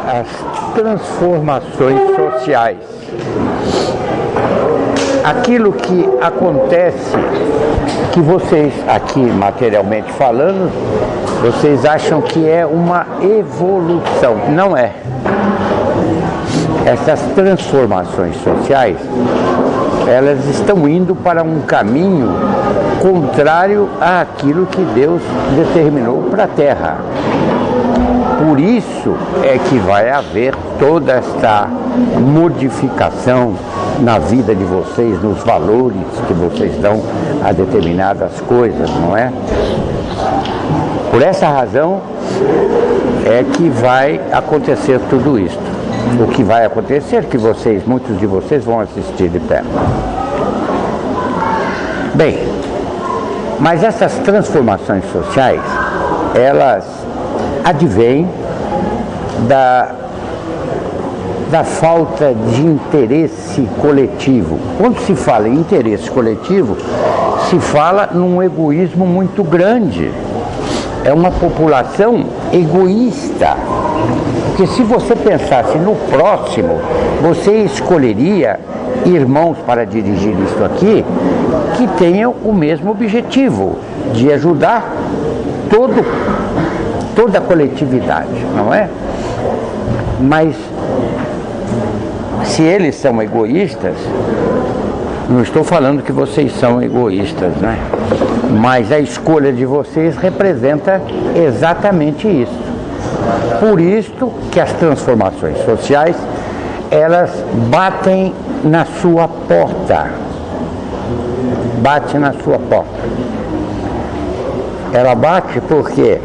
as transformações sociais. Aquilo que acontece, que vocês, aqui materialmente falando, vocês acham que é uma evolução. Não é. Essas transformações sociais, elas estão indo para um caminho contrário àquilo que Deus determinou para a Terra. Por isso é que vai haver toda esta modificação na vida de vocês, nos valores que vocês dão a determinadas coisas, não é? Por essa razão é que vai acontecer tudo isso. O que vai acontecer, que vocês, muitos de vocês vão assistir de perto. Bem, mas essas transformações sociais, elas advêm da falta de interesse coletivo. Quando se fala em interesse coletivo, se fala num egoísmo muito grande. É uma população egoísta. Porque se você pensasse no próximo, você escolheria irmãos para dirigir isso aqui que tenham o mesmo objetivo, de ajudar toda a coletividade, não é? Mas se eles são egoístas, não estou falando que vocês são egoístas, né? Mas a escolha de vocês representa exatamente isso. Por isso que as transformações sociais, elas batem na sua porta. Bate na sua porta. Ela bate porque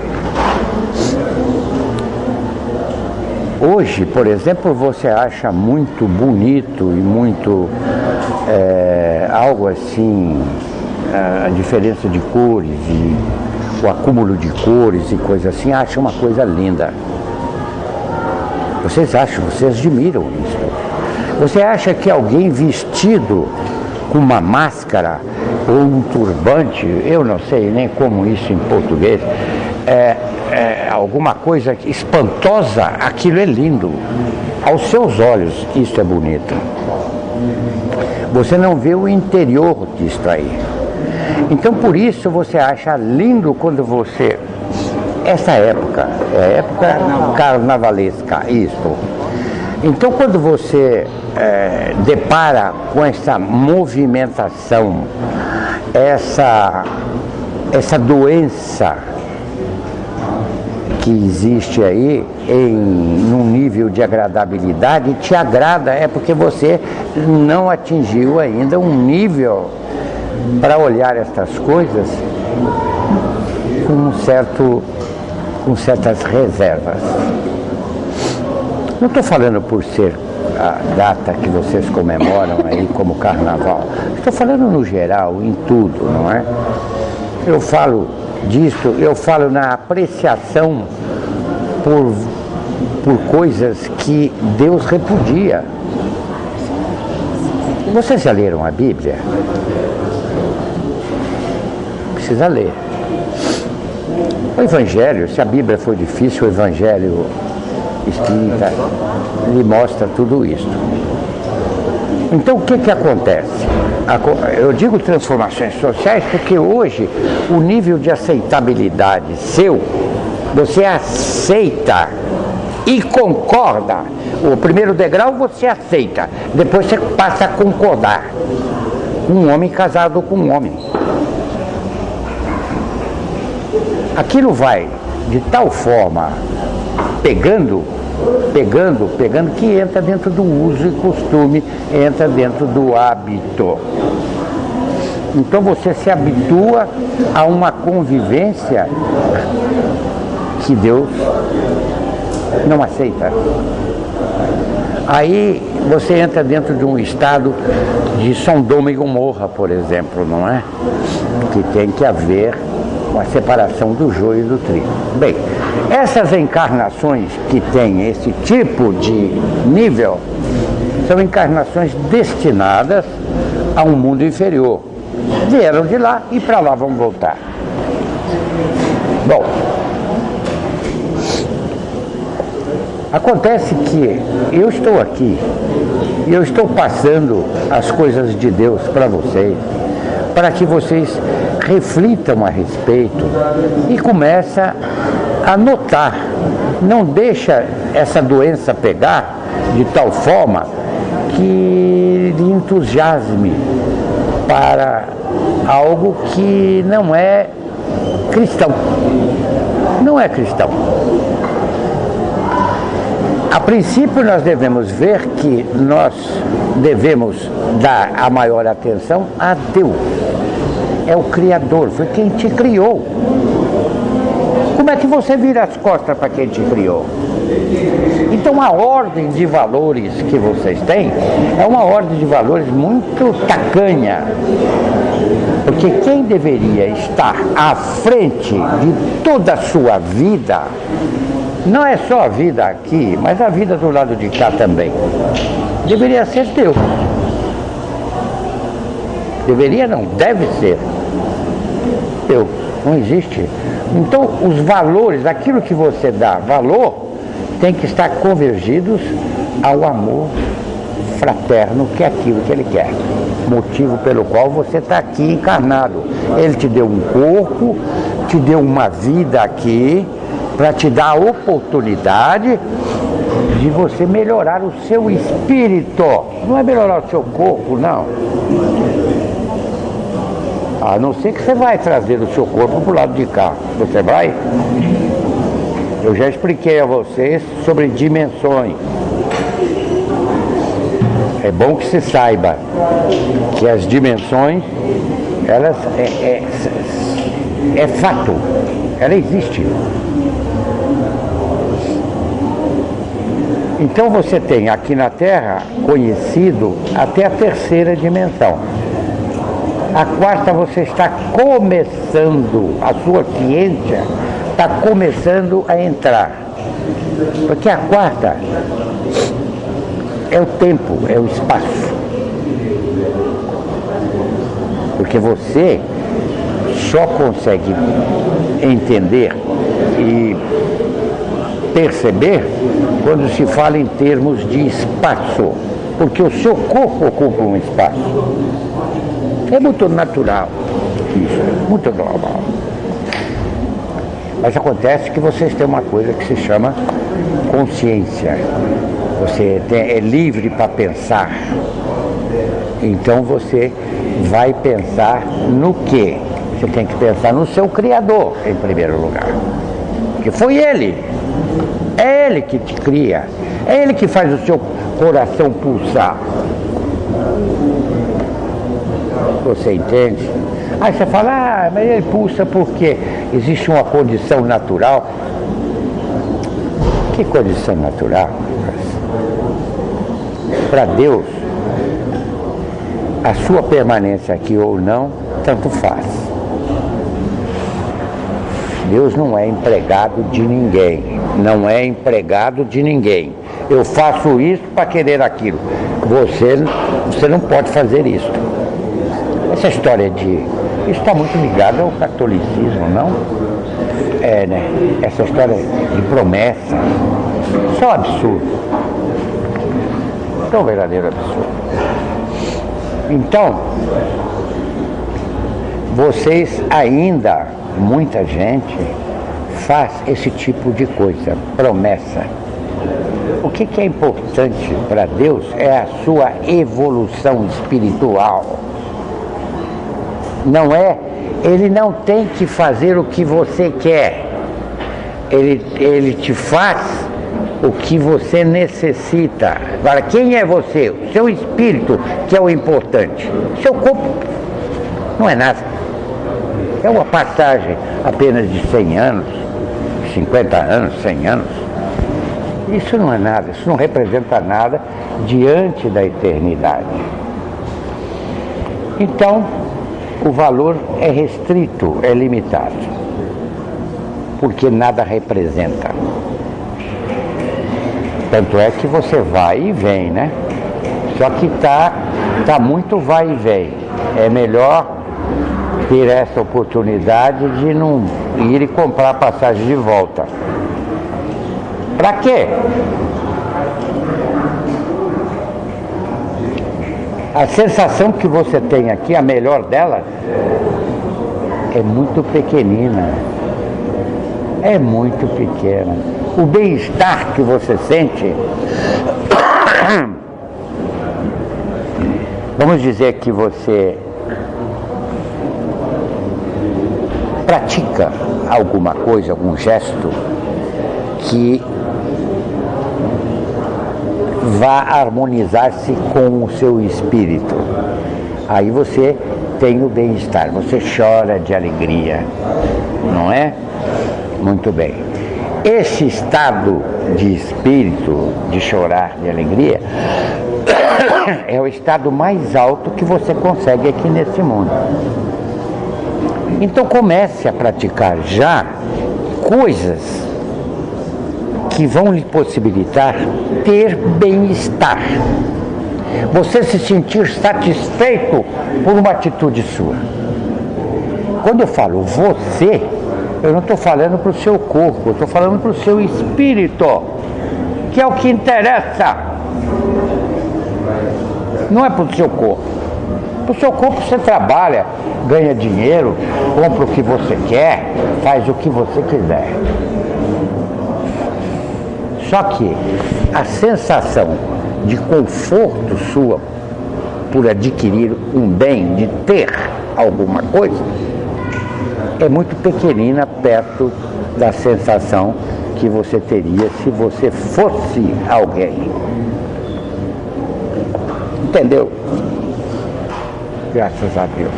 hoje, por exemplo, você acha muito bonito e muito algo assim, a diferença de cores e o acúmulo de cores e coisa assim, acha uma coisa linda. Vocês acham, vocês admiram isso. Você acha que alguém vestido com uma máscara ou um turbante, eu não sei nem como isso em português, alguma coisa espantosa, aquilo é lindo. Aos seus olhos, isso é bonito. Você não vê o interior disso aí. Então, por isso, você acha lindo quando você... Essa época, é a época carnavalesca, isso. Então, quando você depara com essa movimentação, essa doença que existe aí num nível de agradabilidade, te agrada, é porque você não atingiu ainda um nível para olhar estas coisas com certas reservas. Não estou falando por ser a data que vocês comemoram aí como carnaval. Estou falando no geral, em tudo, não é? Eu falo disso, eu falo na apreciação por coisas que Deus repudia. Vocês já leram a Bíblia? Precisa ler. O Evangelho, se a Bíblia for difícil, o Evangelho espírita lhe mostra tudo isso. Então, o que acontece? Eu digo transformações sociais porque hoje o nível de aceitabilidade seu, você aceita e concorda. O primeiro degrau você aceita, depois você passa a concordar. Um homem casado com um homem. Aquilo vai de tal forma pegando, que entra dentro do uso e costume, entra dentro do hábito. Então você se habitua a uma convivência que Deus não aceita. Aí você entra dentro de um estado de Sodoma e Gomorra, por exemplo, não é? Que tem que haver uma separação do joio e do trigo. Bem, essas encarnações que têm esse tipo de nível são encarnações destinadas a um mundo inferior. Vieram de lá e para lá vão voltar. Bom, Acontece que eu estou aqui e eu estou passando as coisas de Deus para vocês, para que vocês reflitam a respeito e comecem a notar. Não deixa essa doença pegar de tal forma que lhe entusiasme para algo que não é cristão. Não é cristão. A princípio, nós devemos ver que nós devemos dar a maior atenção a Deus. É o Criador, foi quem te criou. Como é que você vira as costas para quem te criou? Então, a ordem de valores que vocês têm é uma ordem de valores muito tacanha. Porque quem deveria estar à frente de toda a sua vida, não é só a vida aqui, mas a vida do lado de cá também, deveria ser Deus. Deveria não, deve ser Deus. Não existe. Então, os valores, aquilo que você dá valor, tem que estar convergidos ao amor fraterno, que é aquilo que ele quer. Motivo pelo qual você está aqui encarnado. Ele te deu um corpo, te deu uma vida aqui, para te dar a oportunidade de você melhorar o seu espírito. Não é melhorar o seu corpo, não. A não ser que você vai trazer o seu corpo para o lado de cá. Você vai? Eu já expliquei a vocês sobre dimensões. É bom que se saiba que as dimensões, elas é fato. Ela existe. Então você tem aqui na Terra conhecido até a terceira dimensão. A quarta você está começando, a sua ciência está começando a entrar. Porque a quarta é o tempo, é o espaço. Porque você só consegue entender e perceber quando se fala em termos de espaço, porque o seu corpo ocupa um espaço. É muito natural isso, muito normal. Mas acontece que vocês têm uma coisa que se chama consciência. Você é livre para pensar. Então você vai pensar no quê? Você tem que pensar no seu Criador, em primeiro lugar. Porque foi Ele. É Ele que te cria. É Ele que faz o seu coração pulsar. Você entende? Aí você fala, mas ele pulsa porque existe uma condição natural. Que condição natural? Para Deus, a sua permanência aqui ou não, tanto faz. Deus não é empregado de ninguém. Não é empregado de ninguém. Eu faço isso para querer aquilo. Você não pode fazer isso. Essa história isso está muito ligado ao catolicismo, não? É, né? Essa história de promessa. Isso é um absurdo. É um verdadeiro absurdo. Então, vocês ainda, muita gente, faz esse tipo de coisa, promessa. O que é importante para Deus é a sua evolução espiritual. Não é, ele não tem que fazer o que você quer. Ele te faz o que você necessita. Agora, quem é você? O seu espírito, que é o importante. Seu corpo não é nada. É uma passagem apenas de 100 anos, 50 anos, 100 anos. Isso não é nada, isso não representa nada diante da eternidade. Então, o valor é restrito, é limitado, porque nada representa. Tanto é que você vai e vem, né? Só que tá muito vai e vem. É melhor ter essa oportunidade de não ir e comprar passagem de volta. Para quê? A sensação que você tem aqui, a melhor dela, é muito pequenina. É muito pequena. O bem-estar que você sente, vamos dizer que você pratica alguma coisa, algum gesto que vá harmonizar-se com o seu espírito. Aí você tem o bem-estar, você chora de alegria, não é? Muito bem. Esse estado de espírito, de chorar de alegria, é o estado mais alto que você consegue aqui nesse mundo. Então comece a praticar já coisas que vão lhe possibilitar ter bem-estar. Você se sentir satisfeito por uma atitude sua. Quando eu falo você, eu não estou falando para o seu corpo, eu estou falando para o seu espírito, que é o que interessa. Não é para o seu corpo. Para o seu corpo você trabalha, ganha dinheiro, compra o que você quer, faz o que você quiser. Só que a sensação de conforto sua por adquirir um bem, de ter alguma coisa, é muito pequenina perto da sensação que você teria se você fosse alguém. Entendeu? Graças a Deus.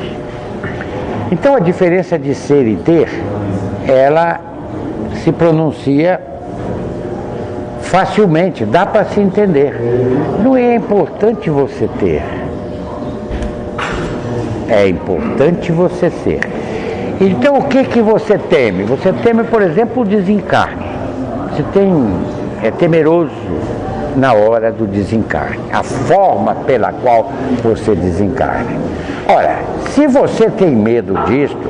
Então a diferença de ser e ter, ela se pronuncia facilmente, dá para se entender. Não é importante você ter, é importante você ser. Então o que você teme? Você teme, por exemplo, o desencarne. Você é temeroso na hora do desencarne, a forma pela qual você desencarne. Ora, se você tem medo disto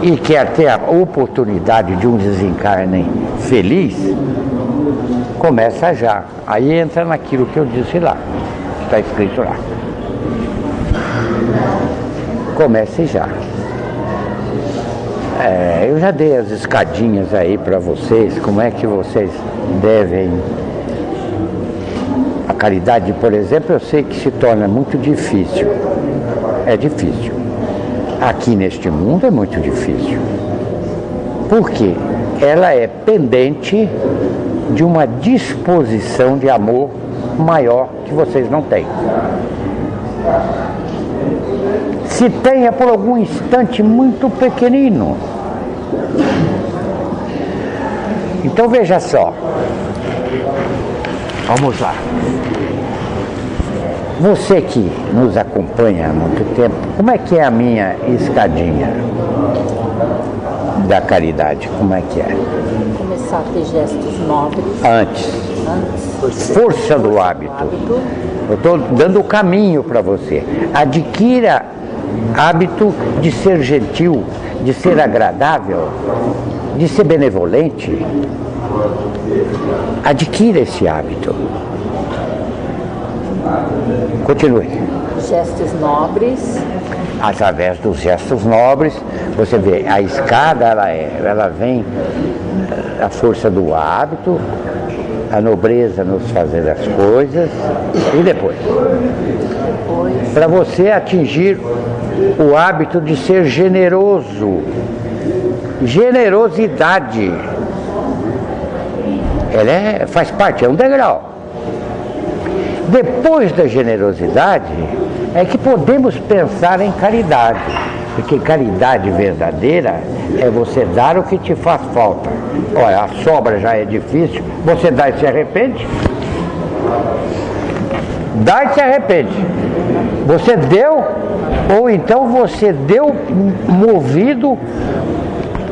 e quer ter a oportunidade de um desencarne feliz, começa já. Aí entra naquilo que eu disse lá, que está escrito lá. Comece já. Eu já dei as escadinhas aí para vocês, como é que vocês devem. A caridade, por exemplo, eu sei que se torna muito difícil. É difícil. Aqui neste mundo é muito difícil. Por quê? Ela é pendente de uma disposição de amor maior que vocês não têm. Se tenha por algum instante muito pequenino. Então veja só. Vamos lá. Você que nos acompanha há muito tempo, como é que é a minha escadinha da caridade? Como é que é? Começar a ter gestos nobres. Antes. Força do hábito. Eu estou dando o caminho para você. Adquira hábito de ser gentil, de ser agradável, de ser benevolente. Adquira esse hábito. Continue. Gestos nobres. Através dos gestos nobres, você vê, a escada ela vem a força do hábito, a nobreza nos fazer as coisas, e depois para você atingir o hábito de ser generoso. Generosidade, ela faz parte, é um degrau. Depois da generosidade é que podemos pensar em caridade, porque caridade verdadeira é você dar o que te faz falta. Olha, a sobra já é difícil, você dá e se arrepende? Dá e se arrepende. Você deu, ou então você deu movido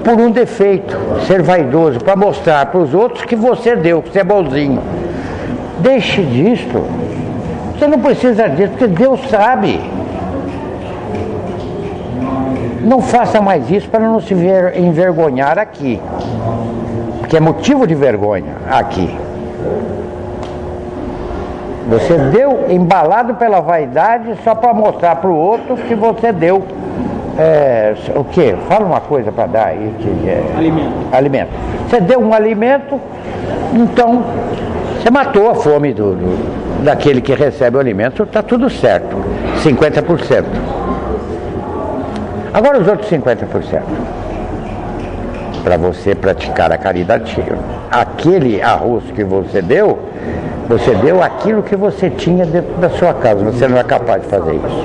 por um defeito, ser vaidoso, para mostrar para os outros que você deu, que você é bonzinho. Deixe disso. Você não precisa disso, porque Deus sabe. Não faça mais isso para não se envergonhar aqui. que é motivo de vergonha aqui. Você deu embalado pela vaidade só para mostrar para o outro que você deu o quê? Fala uma coisa para dar aí. Alimento. Você deu um alimento, então você matou a fome daquele que recebe o alimento, está tudo certo. 50%. Agora os outros 50%. Para você praticar a caridade. Aquele arroz que você deu aquilo que você tinha dentro da sua casa. Você não é capaz de fazer isso.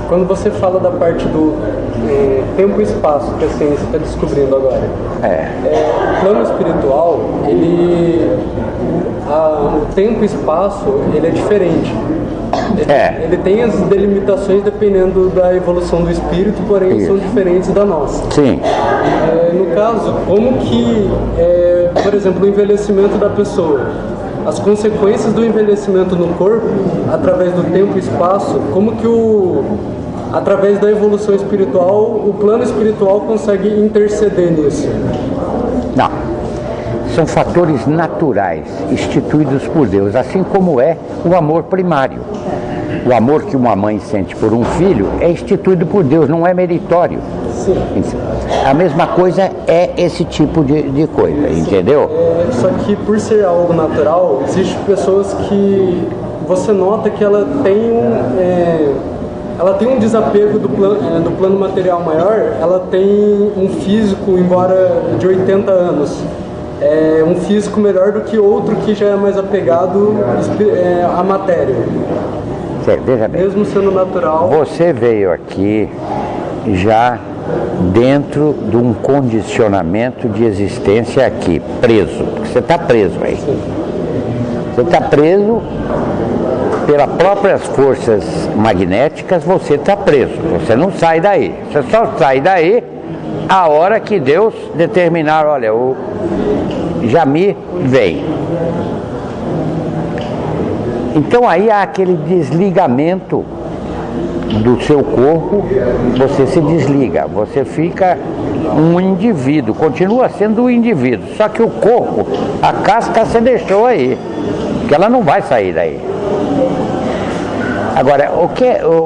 Quando você fala da parte do tempo e espaço que a ciência está descobrindo agora, o plano espiritual, o tempo e espaço, ele é diferente. Ele tem as delimitações dependendo da evolução do espírito, porém são diferentes da nossa. Sim. No caso, como que, por exemplo, o envelhecimento da pessoa, as consequências do envelhecimento no corpo, através do tempo e espaço, como que através da evolução espiritual, o plano espiritual consegue interceder nisso? Não. São fatores naturais, instituídos por Deus, assim como é o amor primário. O amor que uma mãe sente por um filho é instituído por Deus, não é meritório. Sim. A mesma coisa é esse tipo de coisa, sim. Entendeu? Só que por ser algo natural, existem pessoas que você nota que ela tem um desapego do plano material maior, ela tem um físico, embora de 80 anos. Um físico melhor do que outro que já é mais apegado à matéria. Veja bem, mesmo sendo natural. Você veio aqui já dentro de um condicionamento de existência aqui, preso. Você está preso aí. Sim. Você está preso pelas próprias forças magnéticas, você está preso. Você não sai daí. Você só sai daí a hora que Deus determinar, olha, o Jamir vem. Então aí há aquele desligamento do seu corpo, você se desliga, você fica um indivíduo, continua sendo um indivíduo, só que o corpo, a casca você deixou aí, porque ela não vai sair daí. Agora,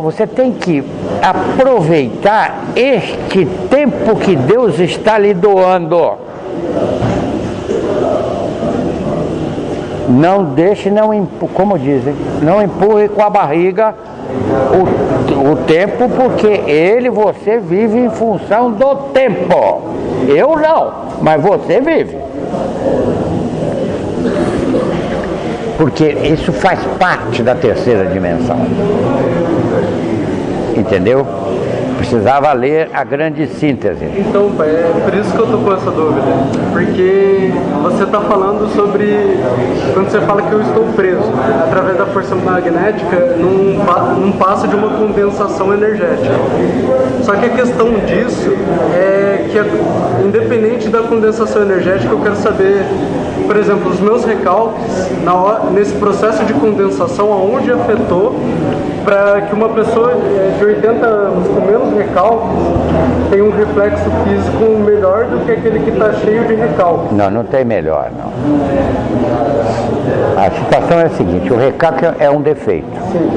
você tem que aproveitar este tempo que Deus está lhe doando. Não deixe, como dizem, não empurre com a barriga o tempo, porque você vive em função do tempo. Eu não, mas você vive. Porque isso faz parte da terceira dimensão. Entendeu? Precisava ler a grande síntese. Então, pai, é por isso que eu tô com essa dúvida. Porque você está falando sobre... Quando você fala que eu estou preso, através da força magnética, não passa de uma condensação energética. Só que a questão disso é que, independente da condensação energética, eu quero saber, por exemplo, os meus recalques, nesse processo de condensação, aonde afetou para que uma pessoa de 80 anos com menos recalques tenha um reflexo físico melhor do que aquele que está cheio de recalques. Não tem melhor, não. A situação é a seguinte, o recalque é um defeito. Sim.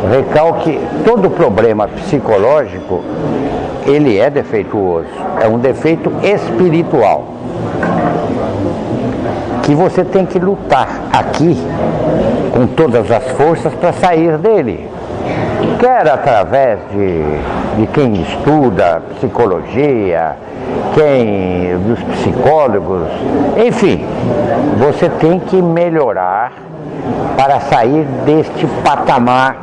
O recalque, todo problema psicológico, ele é defeituoso. É um defeito espiritual. Que você tem que lutar aqui com todas as forças para sair dele. Quer através de quem estuda psicologia, dos psicólogos, enfim, você tem que melhorar para sair deste patamar,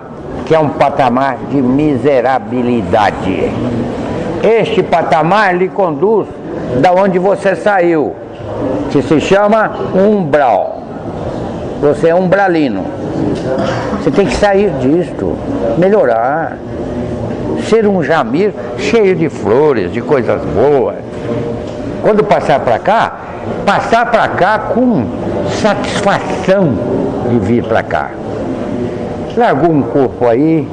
que é um patamar de miserabilidade. Este patamar lhe conduz da onde você saiu, que se chama umbral. Você é umbralino. Você tem que sair disto, melhorar, ser um Jamir cheio de flores, de coisas boas. Quando passar para cá com satisfação de vir para cá. Largou um corpo aí,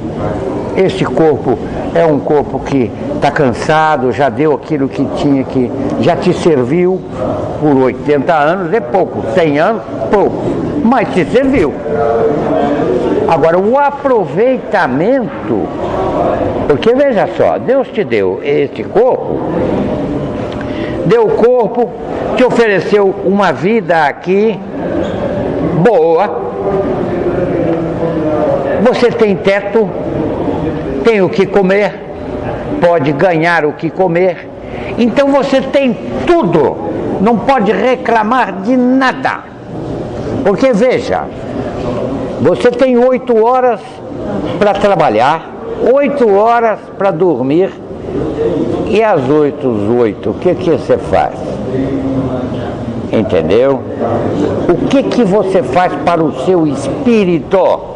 este corpo é um corpo que está cansado, já deu aquilo que tinha que, já te serviu por 80 anos, é pouco, 100 anos, pouco, mas te serviu. Agora, o aproveitamento, porque veja só, Deus te deu este corpo, deu o corpo, te ofereceu uma vida aqui boa, você tem teto, tem o que comer, pode ganhar o que comer, então você tem tudo, não pode reclamar de nada, porque veja, você tem 8 horas para trabalhar, 8 horas para dormir, e às 8, o que você faz? Entendeu? O que você faz para o seu espírito?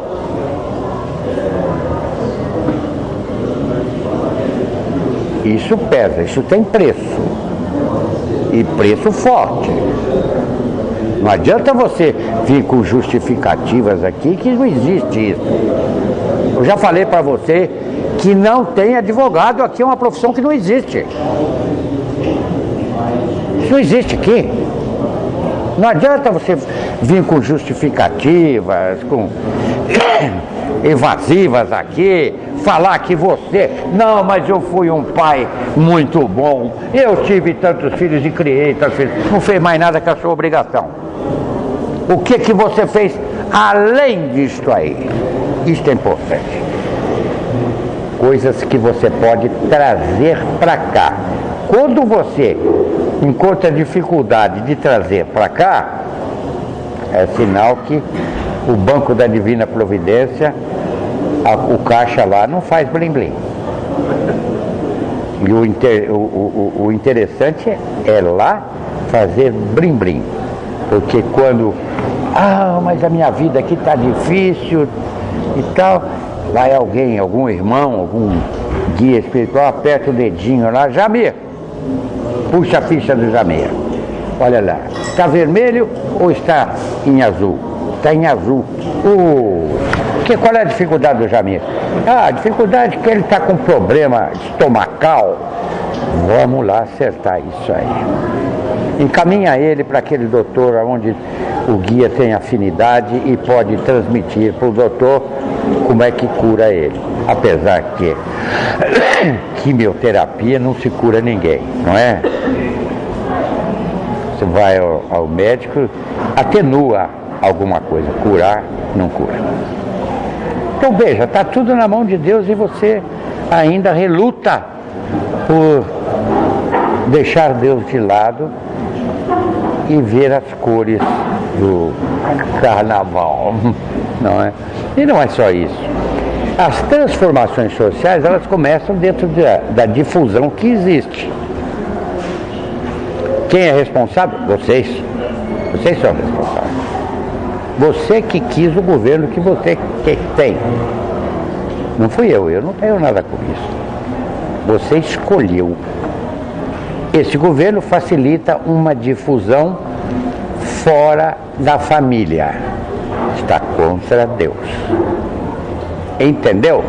Isso pesa, isso tem preço, e preço forte. Não adianta você vir com justificativas aqui que não existe isso. Eu já falei para você que não tem advogado aqui, é uma profissão que não existe. Isso não existe aqui. Não adianta você vir com justificativas, com evasivas aqui, falar que você, não, mas eu fui um pai muito bom, eu tive tantos filhos e criei tantos filhos, não fez mais nada que a sua obrigação. O que você fez além disto aí? Isto é importante. Coisas que você pode trazer para cá. Quando você encontra dificuldade de trazer para cá, é sinal que o Banco da Divina Providência, o caixa lá não faz blim-blim. E o interessante é lá fazer blim-blim. Porque quando, mas a minha vida aqui está difícil e tal, vai alguém, algum irmão, algum guia espiritual, aperta o dedinho lá, Jamir, puxa a ficha do Jamir. Olha lá, está vermelho ou está em azul? Está em azul. Qual é a dificuldade do Jamir? A dificuldade é que ele está com problema estomacal. Vamos lá acertar isso aí. Encaminha ele para aquele doutor onde o guia tem afinidade e pode transmitir para o doutor como é que cura ele. Apesar que quimioterapia não se cura ninguém, não é? Você vai ao médico, atenua alguma coisa, curar não cura. Então veja, está tudo na mão de Deus e você ainda reluta por deixar Deus de lado e ver as cores do carnaval, não é? E não é só isso. As transformações sociais, elas começam dentro da difusão que existe. Quem é responsável? Vocês. Vocês são responsáveis. Você que quis o governo que você tem. Não fui eu não tenho nada com isso. Você escolheu. Esse governo facilita uma difusão fora da família. Está contra Deus. Entendeu?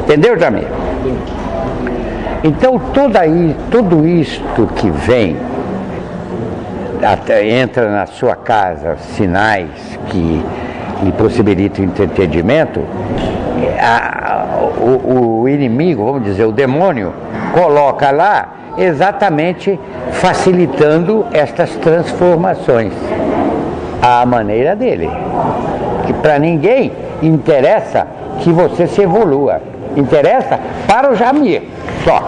Entendeu, Jamir? Então, tudo isto que vem, entra na sua casa, sinais que lhe possibilitam entendimento, o inimigo, vamos dizer, o demônio, coloca lá exatamente facilitando estas transformações à maneira dele. Que para ninguém interessa que você se evolua, interessa para o Jamir só.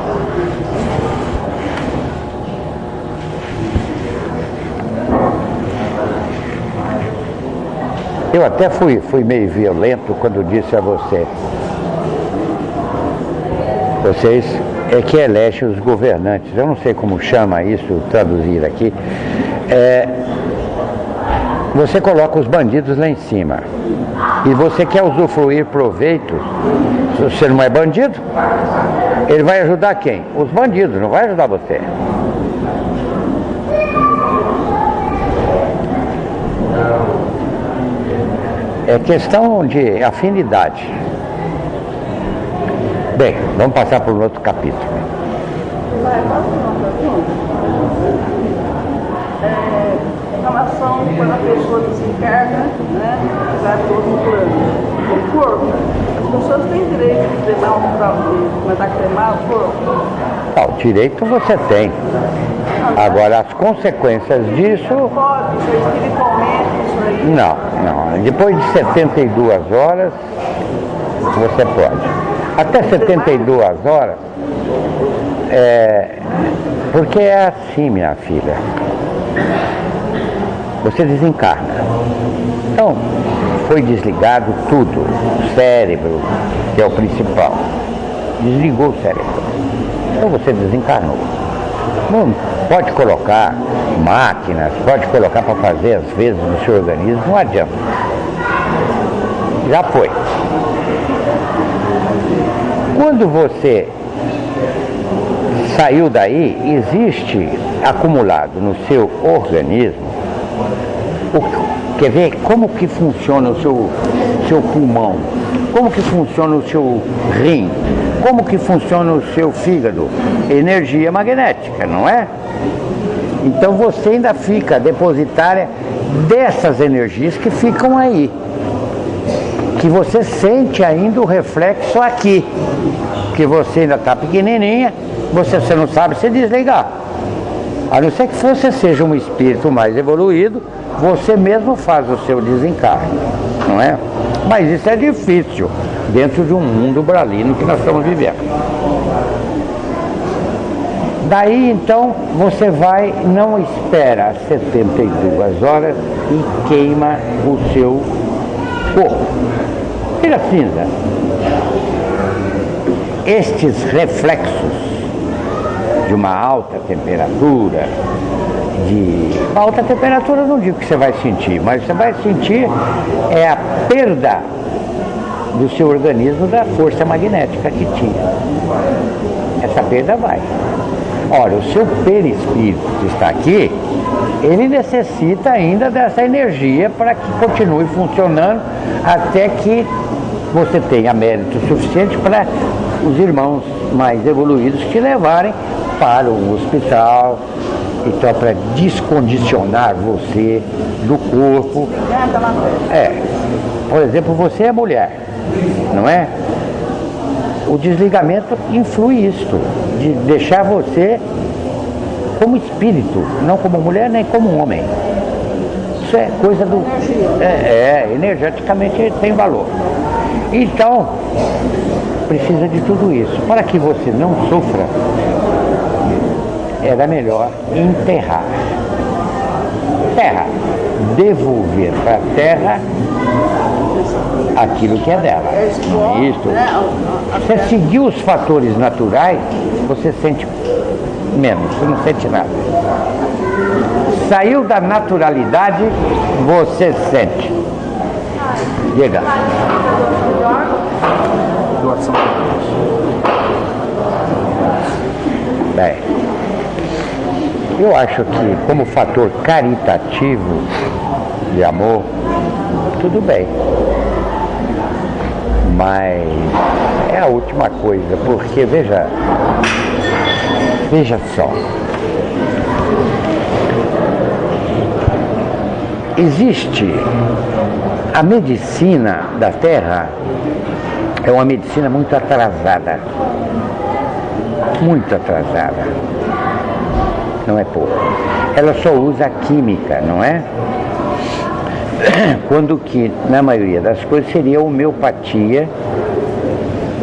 Eu até fui meio violento quando disse a vocês é que elegem os governantes. Eu não sei como chama isso, traduzir aqui. Você coloca os bandidos lá em cima e você quer usufruir proveitos. Se você não é bandido, ele vai ajudar quem? Os bandidos, não vai ajudar você. É questão de afinidade. Bem, vamos passar para um outro capítulo. Em relação quando a pessoa desencarna, né, vai para outro plano, o corpo, as pessoas têm direito de mandar cremar o corpo? O direito você tem. Agora, as consequências disso... Pode ser espiritualmente isso aí? Não. Depois de 72 horas, você pode. Até 72 horas, porque é assim, minha filha. Você desencarna. Então, foi desligado tudo. O cérebro, que é o principal. Desligou o cérebro. Então você desencarnou. Não pode colocar máquinas, pode colocar para fazer às vezes no seu organismo, não adianta. Já foi. Quando você saiu daí, existe acumulado no seu organismo, quer ver como que funciona o seu pulmão, como que funciona o seu rim, como que funciona o seu fígado? Energia magnética, não é? Então você ainda fica depositária dessas energias que ficam aí, que você sente ainda o reflexo aqui, que você ainda está pequenininha, você não sabe se desligar. A não ser que você seja um espírito mais evoluído, você mesmo faz o seu desencarne, não é? Mas isso é difícil dentro de um mundo bralino que nós estamos vivendo. Daí então você vai, não espera 72 horas e queima o seu corpo. Vira cinza. Estes reflexos de uma alta temperatura, alta temperatura eu não digo que você vai sentir, mas você vai sentir a perda do seu organismo da força magnética que tinha. Essa perda vai. Olha, o seu perispírito que está aqui, ele necessita ainda dessa energia para que continue funcionando até que você tenha mérito suficiente para os irmãos mais evoluídos te levarem para o hospital, então para descondicionar você do corpo. Por exemplo, você é mulher, não é? O desligamento influi isto, de deixar você como espírito, não como mulher nem como homem. Isso é coisa do... energeticamente tem valor. Então, precisa de tudo isso. Para que você não sofra, era melhor enterrar. Terra. Devolver para a terra aquilo que é dela. Isso. Você seguir os fatores naturais, você sente menos, você não sente nada. Saiu da naturalidade, você sente. Diga. Doação. Bem, eu acho que como fator caritativo de amor, tudo bem. Mas é a última coisa, porque veja só. Existe a medicina da Terra, é uma medicina muito atrasada. Muito atrasada. Não é pouco. Ela só usa a química, não é? Quando que, na maioria das coisas, seria a homeopatia.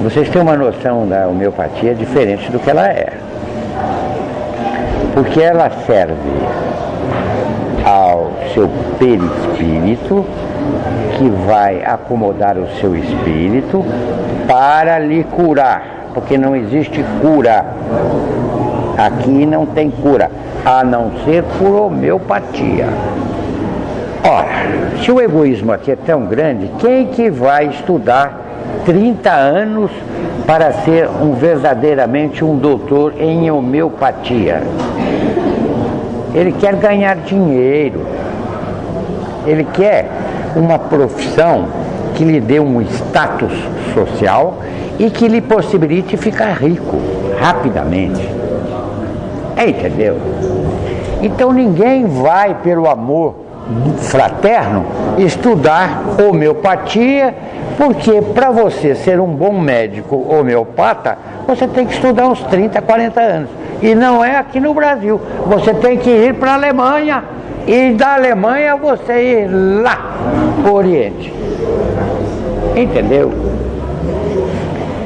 Vocês têm uma noção da homeopatia diferente do que ela é. Porque ela serve ao seu perispírito, que vai acomodar o seu espírito para lhe curar, porque não existe cura. Aqui não tem cura, a não ser por homeopatia. Ora, se o egoísmo aqui é tão grande, quem que vai estudar 30 anos para ser verdadeiramente um doutor em homeopatia? Ele quer ganhar dinheiro, ele quer uma profissão que lhe dê um status social e que lhe possibilite ficar rico rapidamente. Entendeu? Então ninguém vai, pelo amor fraterno, estudar homeopatia, porque para você ser um bom médico homeopata, você tem que estudar uns 30, 40 anos. E não é aqui no Brasil. Você tem que ir para a Alemanha, e da Alemanha você ir lá para o Oriente. Entendeu?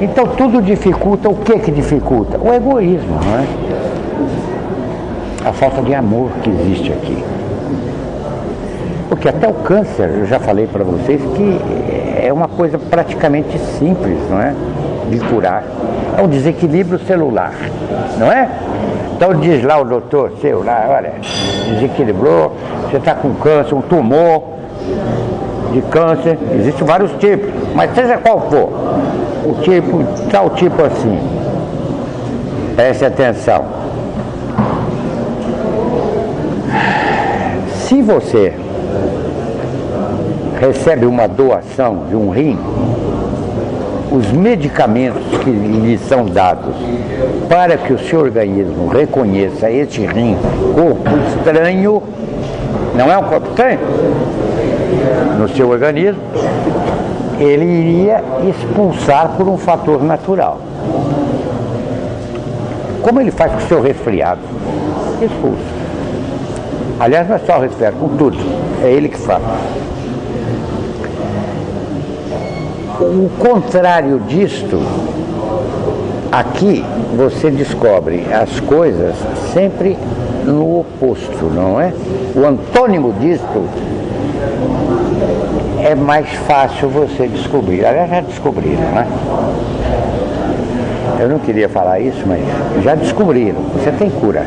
Então tudo dificulta. O que dificulta? O egoísmo, não é? A falta de amor que existe aqui. Porque até o câncer, eu já falei para vocês que é uma coisa praticamente simples, não é? De curar. É um desequilíbrio celular, não é? Então diz lá o doutor seu, lá, olha, desequilibrou, você está com câncer, um tumor de câncer, existem vários tipos, mas seja qual for, o tipo, tal tipo assim, preste atenção. Se você recebe uma doação de um rim, os medicamentos que lhe são dados para que o seu organismo reconheça este rim corpo estranho, não é um corpo estranho, no seu organismo, ele iria expulsar por um fator natural. Como ele faz com o seu resfriado? Expulsa. Aliás, não é só o resfriado, com tudo. É ele que faz. O contrário disto, aqui você descobre as coisas sempre no oposto, não é? O antônimo disto é mais fácil você descobrir. Aliás, já descobriram, não é? Eu não queria falar isso, mas já descobriram. Você tem cura.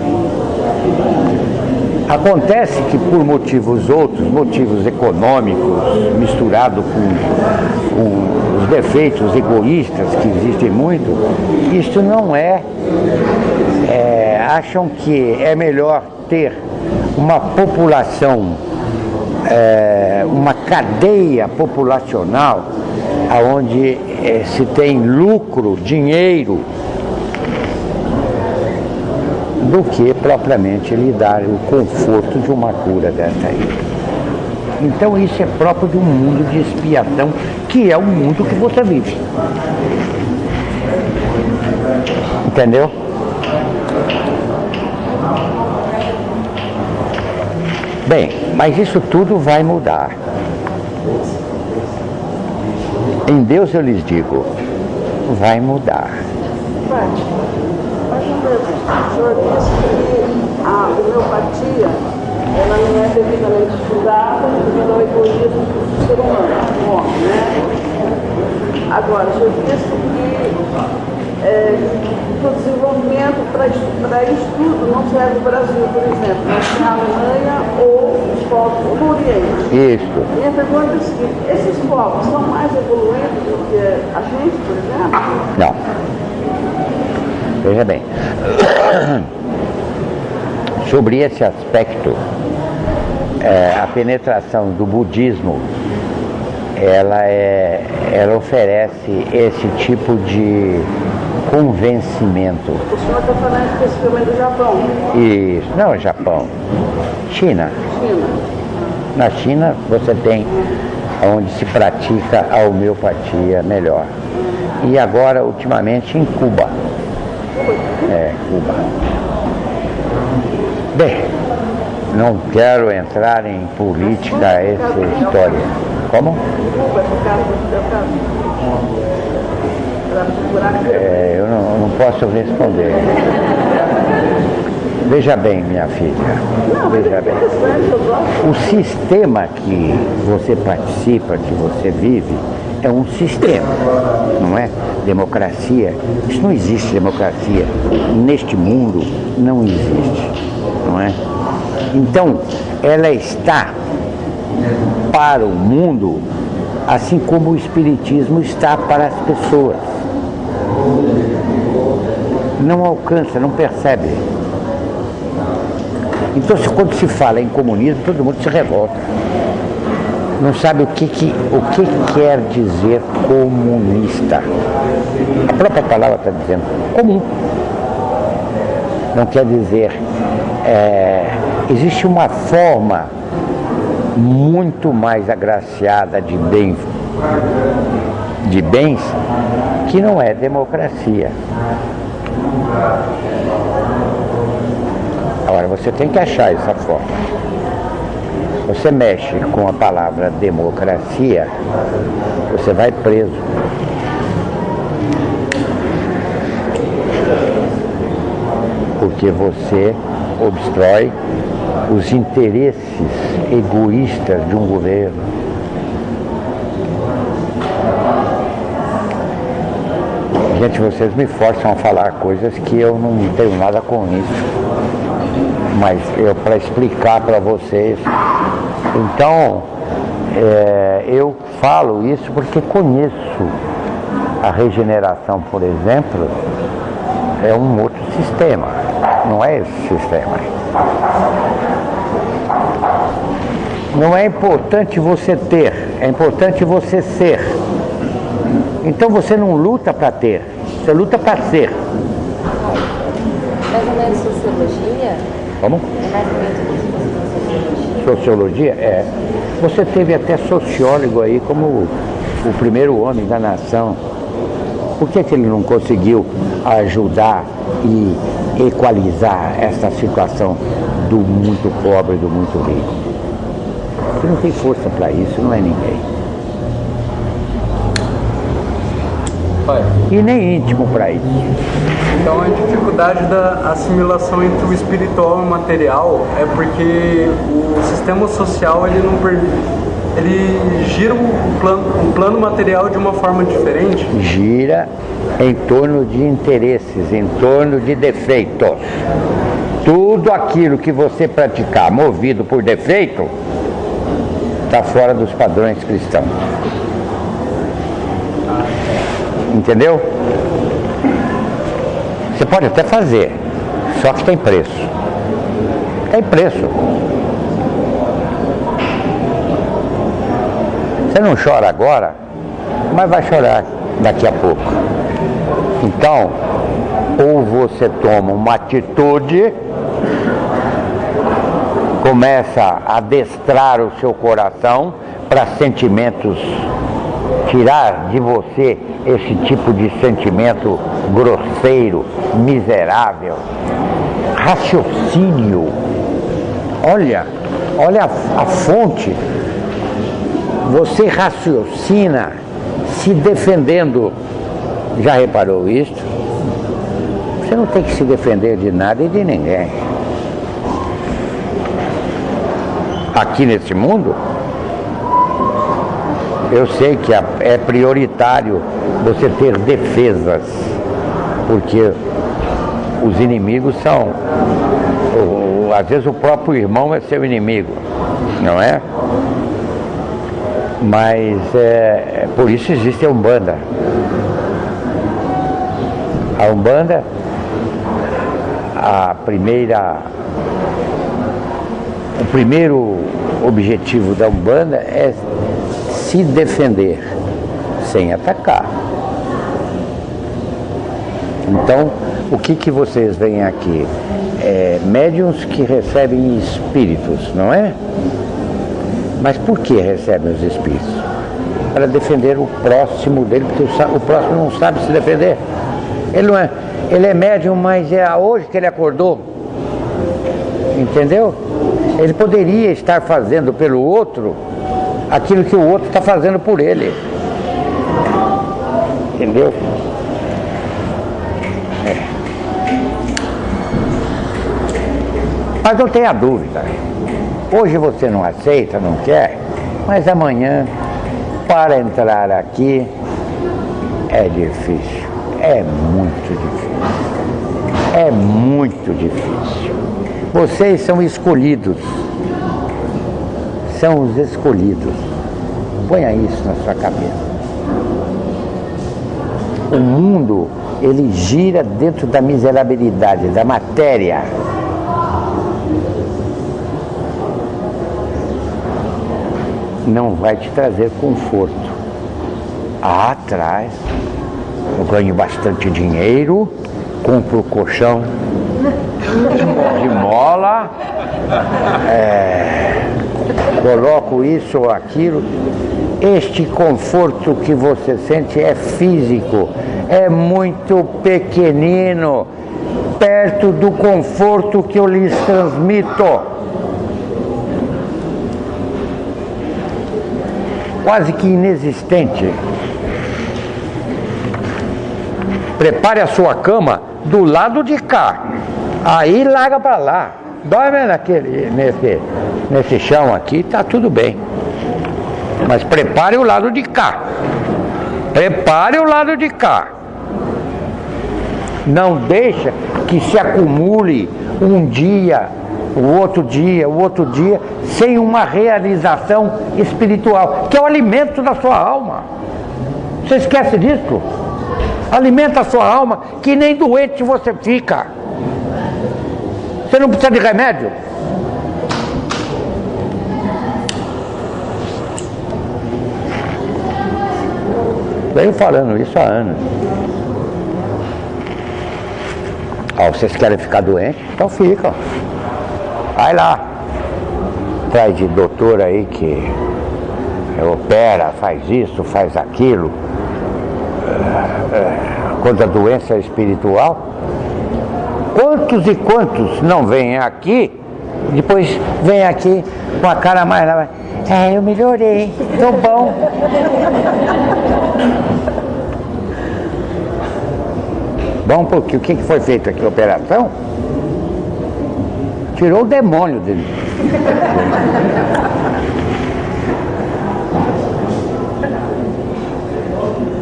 Acontece que por motivos outros, motivos econômicos, misturado com os defeitos egoístas que existem muito, isso não acham que é melhor ter uma população, uma cadeia populacional, onde se tem lucro, dinheiro, do que propriamente lhe dar o conforto de uma cura dessa aí. Então isso é próprio de um mundo de expiação, que é o mundo que você vive. Entendeu? Bem, mas isso tudo vai mudar. Em Deus eu lhes digo, vai mudar. O senhor disse que a homeopatia ela não é devidamente estudada devido ao egoísmo do ser humano, do homem, né? Agora, o senhor disse que o desenvolvimento para estudo não serve no Brasil, por exemplo, mas na Alemanha ou os povos do Oriente. Isso. Minha pergunta é a seguinte, esses povos são mais evoluídos do que a gente, por exemplo? Não. Veja bem, sobre esse aspecto, a penetração do budismo, ela oferece esse tipo de convencimento. O senhor está falando especificamente do Japão? Isso, não, Japão. China. Na China você tem onde se pratica a homeopatia melhor. E agora, ultimamente, em Cuba. Cuba. Bem, não quero entrar em política, essa história. Como? Eu não posso responder. Veja bem, minha filha. Veja bem. O sistema que você participa, que você vive, é um sistema, não é? Democracia, isso não existe democracia. Neste mundo não existe, não é? Então, ela está para o mundo, assim como o espiritismo está para as pessoas. Não alcança, não percebe. Então, quando se fala em comunismo, todo mundo se revolta. não sabe o que quer dizer comunista. A própria palavra está dizendo comum. Não quer dizer... existe uma forma muito mais agraciada de bens que não é democracia. Agora, você tem que achar essa forma. Você mexe com a palavra democracia, você vai preso. Porque você obstrói os interesses egoístas de um governo. Gente, vocês me forçam a falar coisas que eu não tenho nada com isso, mas para explicar para vocês. Então, eu falo isso porque conheço a regeneração, por exemplo, é um outro sistema, não é esse sistema. Não é importante você ter, é importante você ser. Então você não luta para ter, você luta para ser. Mais ou menos sociologia? Como? É mais ou menos Sociologia? É. Você teve até sociólogo aí como o primeiro homem da nação. Por que ele não conseguiu ajudar e equalizar essa situação do muito pobre e do muito rico? Porque não tem força para isso, não é ninguém. E nem íntimo para isso. Então a dificuldade da assimilação entre o espiritual e o material é porque o sistema social ele não permite, ele gira o plano material de uma forma diferente. Gira em torno de interesses, em torno de defeitos. Tudo aquilo que você praticar movido por defeito está fora dos padrões cristãos. Entendeu? Você pode até fazer, só que tem preço. Tem preço. Você não chora agora, mas vai chorar daqui a pouco. Então, ou você toma uma atitude, começa a adestrar o seu coração para sentimentos, tirar de você esse tipo de sentimento grosseiro, miserável. Raciocínio. Olha a fonte. Você raciocina se defendendo. Já reparou isso? Você não tem que se defender de nada e de ninguém. Aqui nesse mundo, eu sei que é prioritário você ter defesas, porque os inimigos são, às vezes o próprio irmão é seu inimigo, não é? Mas por isso existe a Umbanda. A Umbanda, o primeiro objetivo da Umbanda é se defender, sem atacar. Então, o que vocês veem aqui? Médiuns que recebem espíritos, não é? Mas por que recebem os espíritos? Para defender o próximo dele, porque o próximo não sabe se defender. Ele é médium, mas é hoje que ele acordou. Entendeu? Ele poderia estar fazendo pelo outro aquilo que o outro está fazendo por ele. Entendeu? Mas não tenha dúvida. Hoje você não aceita, não quer, mas amanhã, para entrar aqui, é difícil. É muito difícil. É muito difícil. Vocês são escolhidos. São os escolhidos. Ponha isso na sua cabeça. O mundo, ele gira dentro da miserabilidade, da matéria. não vai te trazer conforto. Traz. Eu ganho bastante dinheiro, compro o colchão de mola, coloco isso ou aquilo. Este conforto que você sente é físico, é muito pequenino, perto do conforto que eu lhes transmito. Quase que inexistente. Prepare a sua cama do lado de cá, aí larga para lá, dorme nesse chão aqui, tá tudo bem, mas prepare o lado de cá, não deixa que se acumule um dia, o outro dia, sem uma realização espiritual, que é o alimento da sua alma. Você esquece disso? Alimenta a sua alma, que nem doente você fica. Você não precisa de remédio. Venho falando isso há anos. Vocês querem ficar doentes? Então ficam. Vai lá. Atrás de doutor aí que opera, faz isso, faz aquilo. Contra a doença espiritual. Quantos e quantos não vêm aqui, depois vêm aqui com a cara mais lá, eu melhorei, tô bom. Bom, porque o que foi feito aqui? Operação? Tirou o demônio dele.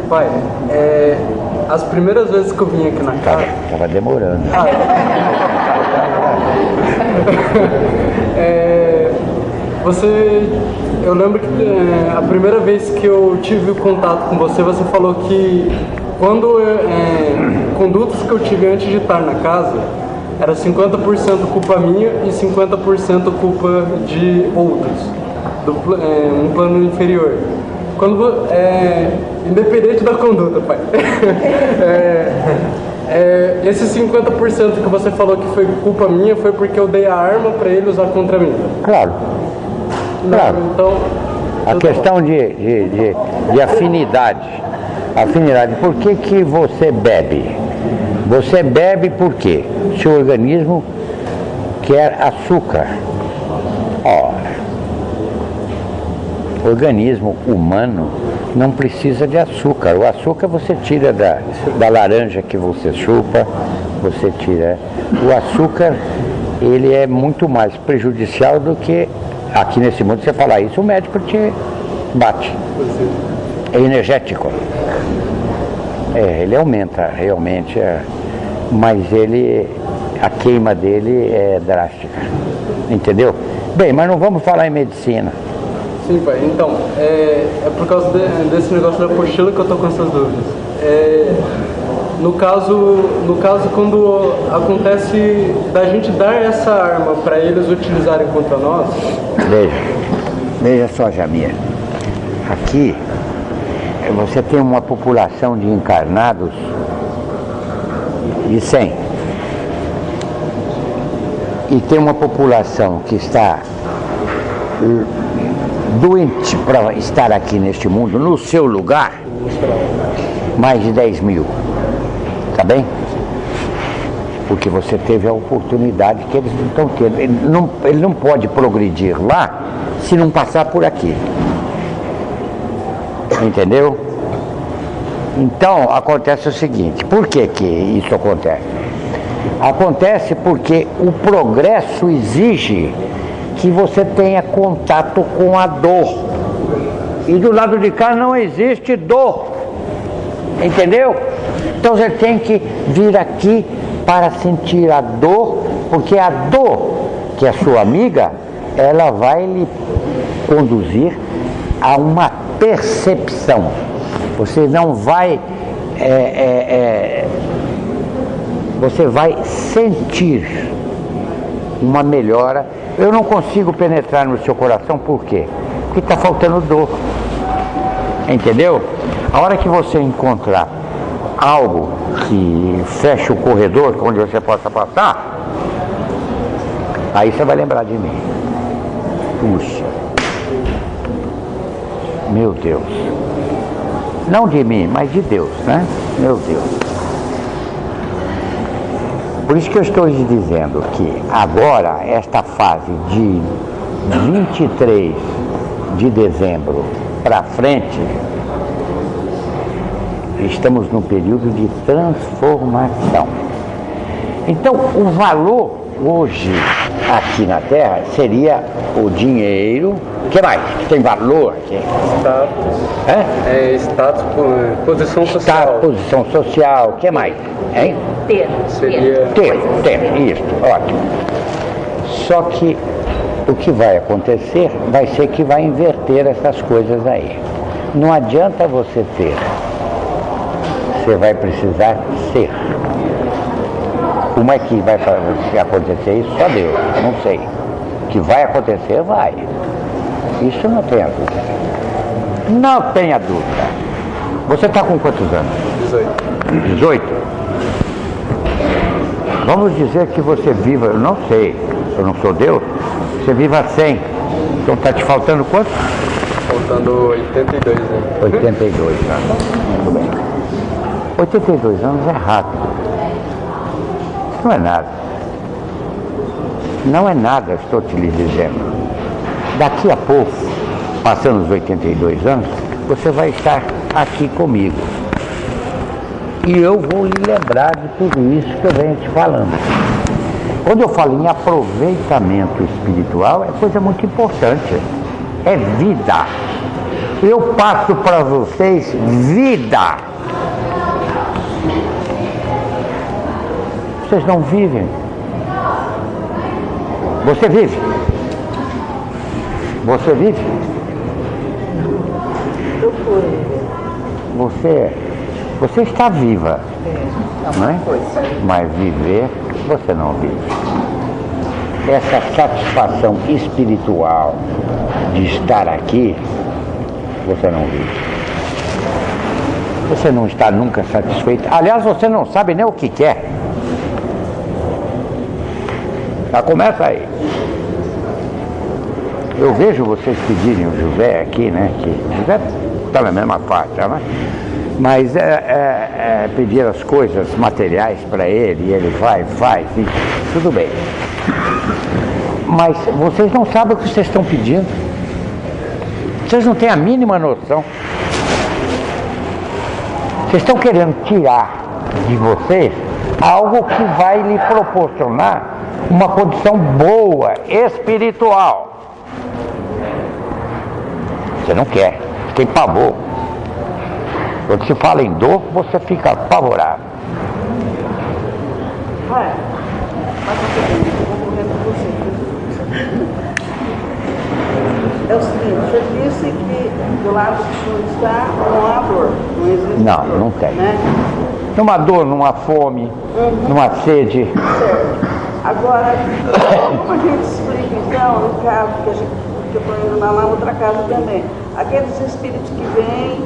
Pai, as primeiras vezes que eu vim aqui na casa... Tava demorando. Eu lembro que a primeira vez que eu tive contato com você, você falou que condutas que eu tive antes de estar na casa, era 50% culpa minha e 50% culpa de outros, um plano inferior. Independente da conduta, pai. Esse 50% que você falou que foi culpa minha foi porque eu dei a arma para ele usar contra mim. Claro. Claro. Então, a questão de afinidade. Afinidade. Por que você bebe? Você bebe por quê? Seu organismo quer açúcar. O organismo humano não precisa de açúcar. O açúcar você tira da laranja que você chupa, você tira. O açúcar, ele é muito mais prejudicial do que, aqui nesse mundo, você falar isso, o médico te bate. É energético. Ele aumenta realmente, mas a queima dele é drástica. Entendeu? Bem, mas não vamos falar em medicina. Sim, pai. Então, é por causa desse negócio da apostila que eu tô com essas dúvidas. No caso, quando acontece da gente dar essa arma para eles utilizarem contra nós... Veja só, Jamir. Aqui, você tem uma população de encarnados de 100. E tem uma população que está doente para estar aqui neste mundo, no seu lugar, mais de 10 mil. Tá bem? Porque você teve a oportunidade que eles não estão tendo. Ele não pode progredir lá se não passar por aqui. Entendeu? Então, acontece o seguinte. Por que isso acontece? Acontece porque o progresso exige que você tenha contato com a dor. E do lado de cá não existe dor. Entendeu? Então você tem que vir aqui para sentir a dor, porque a dor, que é sua amiga, ela vai lhe conduzir a uma percepção. Você não vai... você vai sentir uma melhora. Eu não consigo penetrar no seu coração, por quê? porque está faltando dor. Entendeu? A hora que você encontrar algo que feche o corredor, onde você possa passar, aí você vai lembrar de mim. Puxa, meu Deus. Não de mim, mas de Deus, né? Meu Deus. Por isso que eu estou lhe dizendo que agora, esta fase de 23 de dezembro para frente, estamos num período de transformação. Então, o valor hoje aqui na Terra seria o dinheiro. O que mais? Que tem valor aqui? Status. Status, posição social. Posição social. O que mais? Hein? Seria... Ter, isso, ótimo. Só que o que vai acontecer vai ser que vai inverter essas coisas aí. Não adianta você ter. Você vai precisar ser. Como é que vai acontecer isso? Só Deus, eu não sei. Que vai acontecer, vai. Isso não tenha dúvida. Não tenha dúvida. Você está com quantos anos? 18. 18? Vamos dizer que você viva, eu não sei, eu não sou Deus, você viva 100. Então está te faltando quanto? Faltando 82 anos. 82 anos. Muito bem. 82 anos é rápido. Não é nada. Não é nada, estou te lhe dizendo. Daqui a pouco, passando os 82 anos, você vai estar aqui comigo. E eu vou lhe lembrar de tudo isso que eu venho te falando. Quando eu falo em aproveitamento espiritual, é coisa muito importante. É vida. Eu passo para vocês vida. Vocês não vivem. Você vive? Você vive? Eu fui. Você está viva, não é? Mas viver, você não vive. Essa satisfação espiritual de estar aqui, você não vive. Você não está nunca satisfeito. Aliás, você não sabe nem o que quer. Já começa aí. Eu vejo vocês pedirem o José aqui, né? Que o José está na mesma faixa, né? Mas pedir as coisas materiais para ele, e ele vai, faz, e tudo bem. Mas vocês não sabem o que vocês estão pedindo. Vocês não têm a mínima noção. Vocês estão querendo tirar de vocês algo que vai lhe proporcionar uma condição boa, espiritual. Você não quer, tem pavor. Quando se fala em dor, você fica apavorado. Vai. Mas eu vou correr com você. É o seguinte, você disse que do lado que o senhor está não há dor. Não existe Não, dor, não tem. Né? Numa dor, numa fome, numa sede. Certo. Agora, como a gente explica então, no caso que eu estou indo lá na outra casa também, aqueles espíritos que vêm,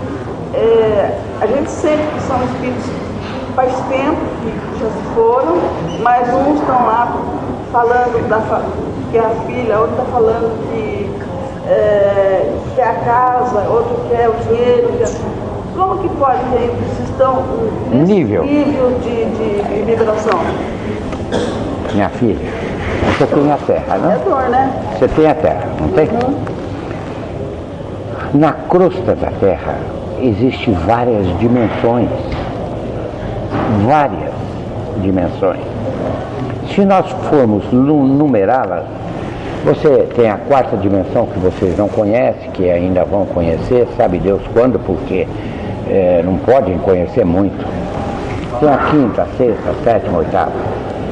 a gente sente que são espíritos que faz tempo que já se foram, mas uns estão lá falando que é a filha, outro está falando que quer a casa, outro quer o dinheiro. Como que pode ter? Vocês estão nesse nível de vibração? Minha filha, você tem a terra, não? É dor, né? Você tem a terra, não tem? Na crosta da terra existem várias dimensões. Várias dimensões. Se nós formos numerá-las, você tem a quarta dimensão que vocês não conhecem, que ainda vão conhecer, sabe Deus quando, porque não podem conhecer muito. Tem a quinta, a sexta, a sétima, a oitava.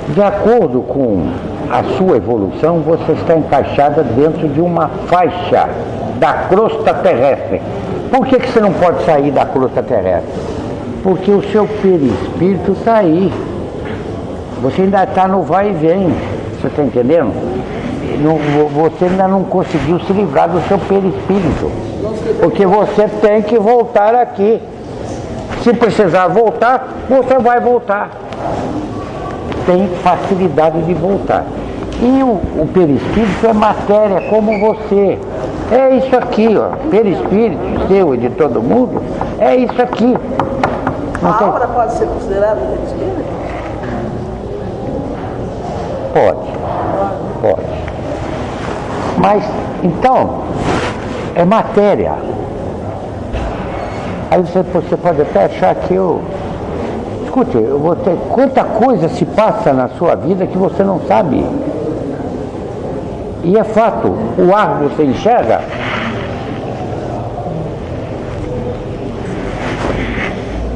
De acordo com a sua evolução, você está encaixada dentro de uma faixa da crosta terrestre. Por que você não pode sair da crosta terrestre? Porque o seu perispírito está aí. Você ainda está no vai e vem. Você está entendendo? você ainda não conseguiu se livrar do seu perispírito. Porque você tem que voltar aqui. Se precisar voltar, você vai voltar. Tem facilidade de voltar. E o perispírito é matéria como você. É isso aqui, ó. Perispírito seu e de todo mundo, é isso aqui. A aura pode ser considerada perispírito? Pode. Mas, então, é matéria. Aí você pode até achar que escute, quanta coisa se passa na sua vida que você não sabe. E é fato, o ar você enxerga.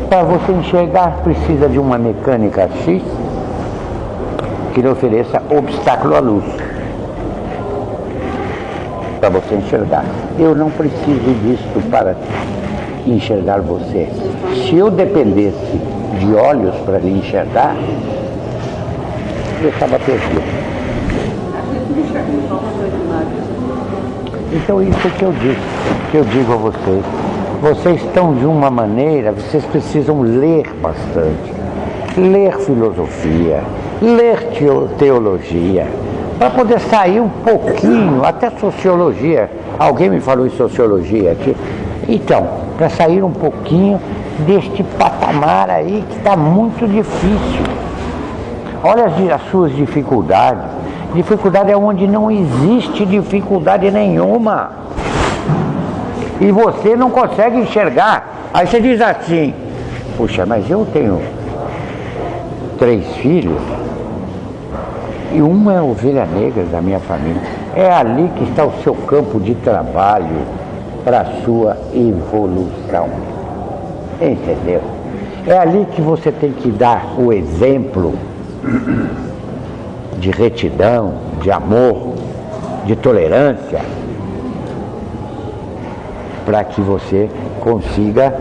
Para você enxergar, precisa de uma mecânica X que lhe ofereça obstáculo à luz. Para você enxergar. Eu não preciso disso para enxergar você. Se eu dependesse de olhos para lhe enxergar, eu estava perdido. Então isso que eu digo a vocês. Vocês estão de uma maneira, vocês precisam ler bastante. Ler filosofia, ler teologia, para poder sair um pouquinho, até sociologia. Alguém me falou em sociologia aqui. Então, para sair um pouquinho deste patamar aí que está muito difícil. Olha as suas dificuldades. Dificuldade é onde não existe dificuldade nenhuma. E você não consegue enxergar. Aí você diz assim, puxa, mas eu tenho 3 filhos e uma é ovelha negra da minha família. É ali que está o seu campo de trabalho para a sua evolução. Entendeu? É ali que você tem que dar o exemplo de retidão, de amor, de tolerância, para que você consiga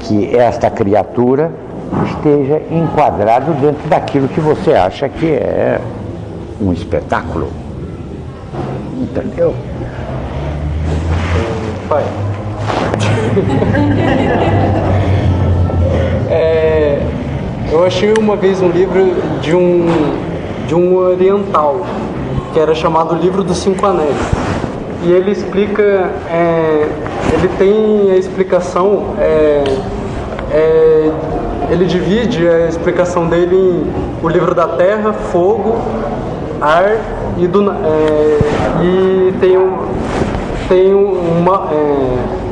que esta criatura esteja enquadrado dentro daquilo que você acha que é um espetáculo. Entendeu? Pai. Eu achei uma vez um livro de um oriental, que era chamado Livro dos 5 Anéis. E ele explica, ele tem a explicação, ele divide a explicação dele em o livro da terra, fogo, ar e tem uma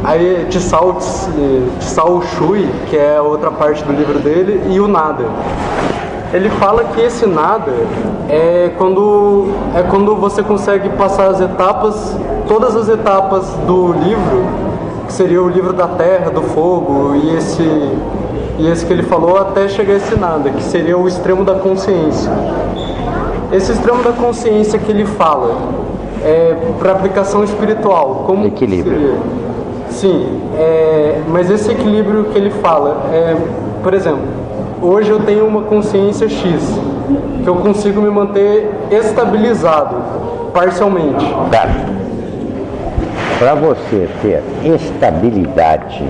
aí Tsao Shui, que é a outra parte do livro dele, e o nada. Ele fala que esse nada é quando você consegue passar as etapas, todas as etapas do livro, que seria o livro da terra, do fogo e esse que ele falou, até chegar a esse nada, que seria o extremo da consciência. Esse extremo da consciência que ele fala para aplicação espiritual, como equilíbrio. Seria? Sim, mas esse equilíbrio que ele fala, por exemplo, hoje eu tenho uma consciência X, que eu consigo me manter estabilizado, parcialmente. Para você ter estabilidade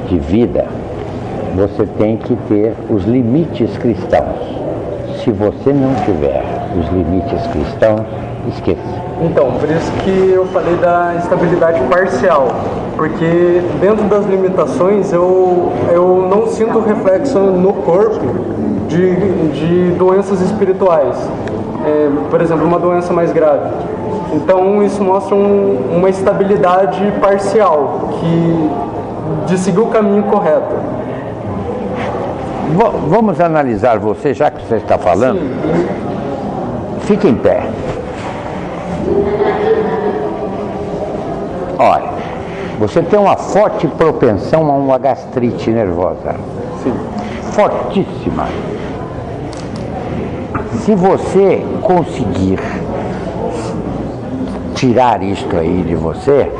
de vida, você tem que ter os limites cristãos. Se você não tiver os limites cristãos, esqueça. Então, por isso que eu falei da estabilidade parcial, porque dentro das limitações eu não sinto reflexo no corpo de doenças espirituais, por exemplo, uma doença mais grave. Então isso mostra uma estabilidade parcial, de seguir o caminho correto. Vamos analisar você, já que você está falando. Sim. Fique em pé. Olha, você tem uma forte propensão a uma gastrite nervosa. Sim. Fortíssima. Se você conseguir tirar isto aí de você,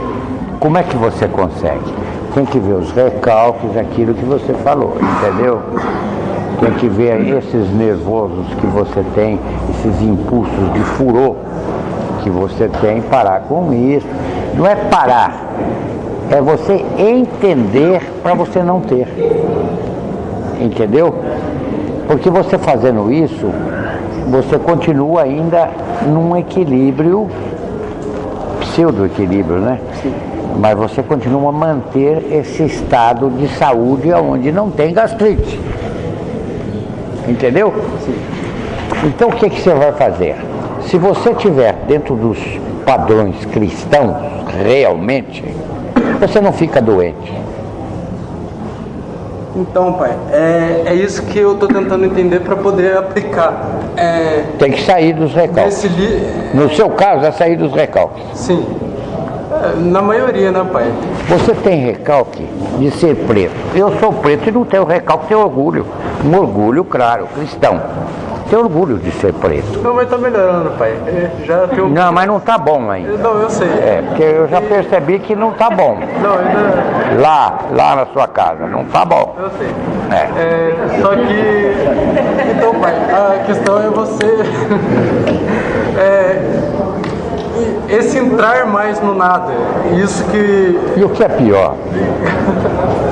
como é que você consegue? Tem que ver os recalques, aquilo que você falou, entendeu? Tem que ver esses nervosos que você tem, esses impulsos de furor que você tem que parar com isso. Não é parar, é você entender para você não ter. Entendeu? Porque você fazendo isso, você continua ainda num equilíbrio, pseudo-equilíbrio, né? Sim. Mas você continua a manter esse estado de saúde onde não tem gastrite. Entendeu? Sim. Então o que você vai fazer? Se você estiver dentro dos padrões cristãos, realmente, você não fica doente. Então, pai, é isso que eu estou tentando entender para poder aplicar. Tem que sair dos recalques. No seu caso, é sair dos recalques. Sim. Na maioria, né, pai? Você tem recalque de ser preto. Eu sou preto e não tenho recalque, tenho orgulho. Um orgulho, claro, cristão. Tenho orgulho de ser preto. Não, mas tá melhorando, pai. Já tenho... Não, mas não tá bom ainda. Não, eu sei. Porque eu já percebi que não tá bom. Não, ainda... Lá na sua casa, não tá bom. Eu sei. Só que... Então, pai, a questão é você... Esse entrar mais no nada. Isso que... E o que é pior?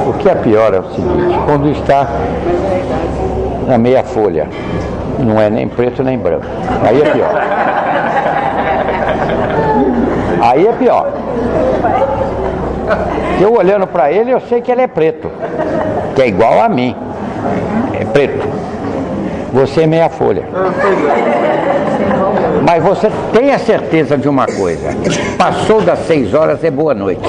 O que é pior é o seguinte, quando está na meia folha, não é nem preto nem branco. Aí é pior. Aí é pior. Eu olhando para ele, eu sei que ele é preto. Que é igual a mim. É preto. Você é meia folha. Mas você tem a certeza de uma coisa. Passou das 6 horas é boa noite.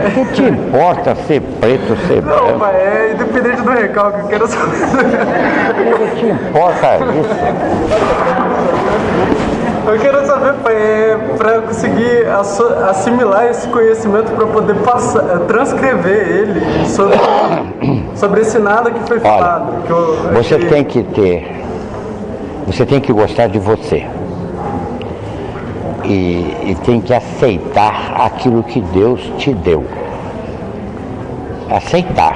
O que te importa ser preto, ser branco? Não, pai, é independente do recalque, eu quero saber. O que te importa isso? Eu quero saber, pai, para conseguir assimilar esse conhecimento, para poder transcrever ele sobre esse nada que foi falado. Olha, você tem que gostar de você. E tem que aceitar aquilo que Deus te deu. Aceitar.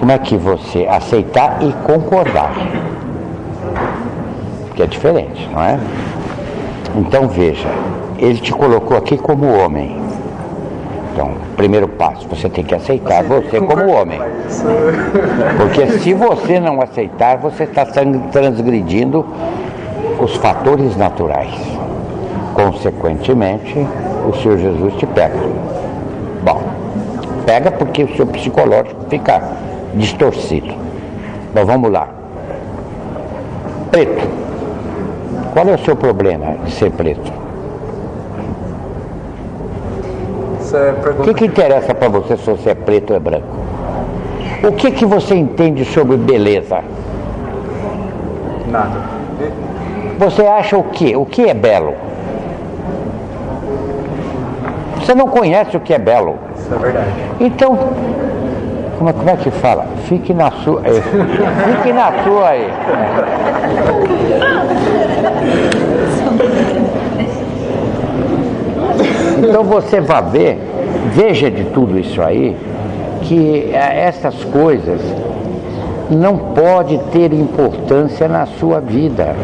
Como é que você aceitar e concordar? Que é diferente, não é? Então veja, ele te colocou aqui como homem. Então, primeiro passo, você tem que aceitar você como homem. Porque se você não aceitar, você está transgredindo os fatores naturais. Consequentemente, o Senhor Jesus te pega. Bom, pega porque o seu psicológico fica distorcido. Mas vamos lá. Preto. Qual é o seu problema de ser preto? O que interessa para você se você é preto ou é branco? O que você entende sobre beleza? Nada. Você acha o quê? O que é belo? Você não conhece o que é belo. Isso é verdade. Então, como é que fala? Fique na sua. Fique na sua aí. Então você vai ver, veja de tudo isso aí, que essas coisas não podem ter importância na sua vida.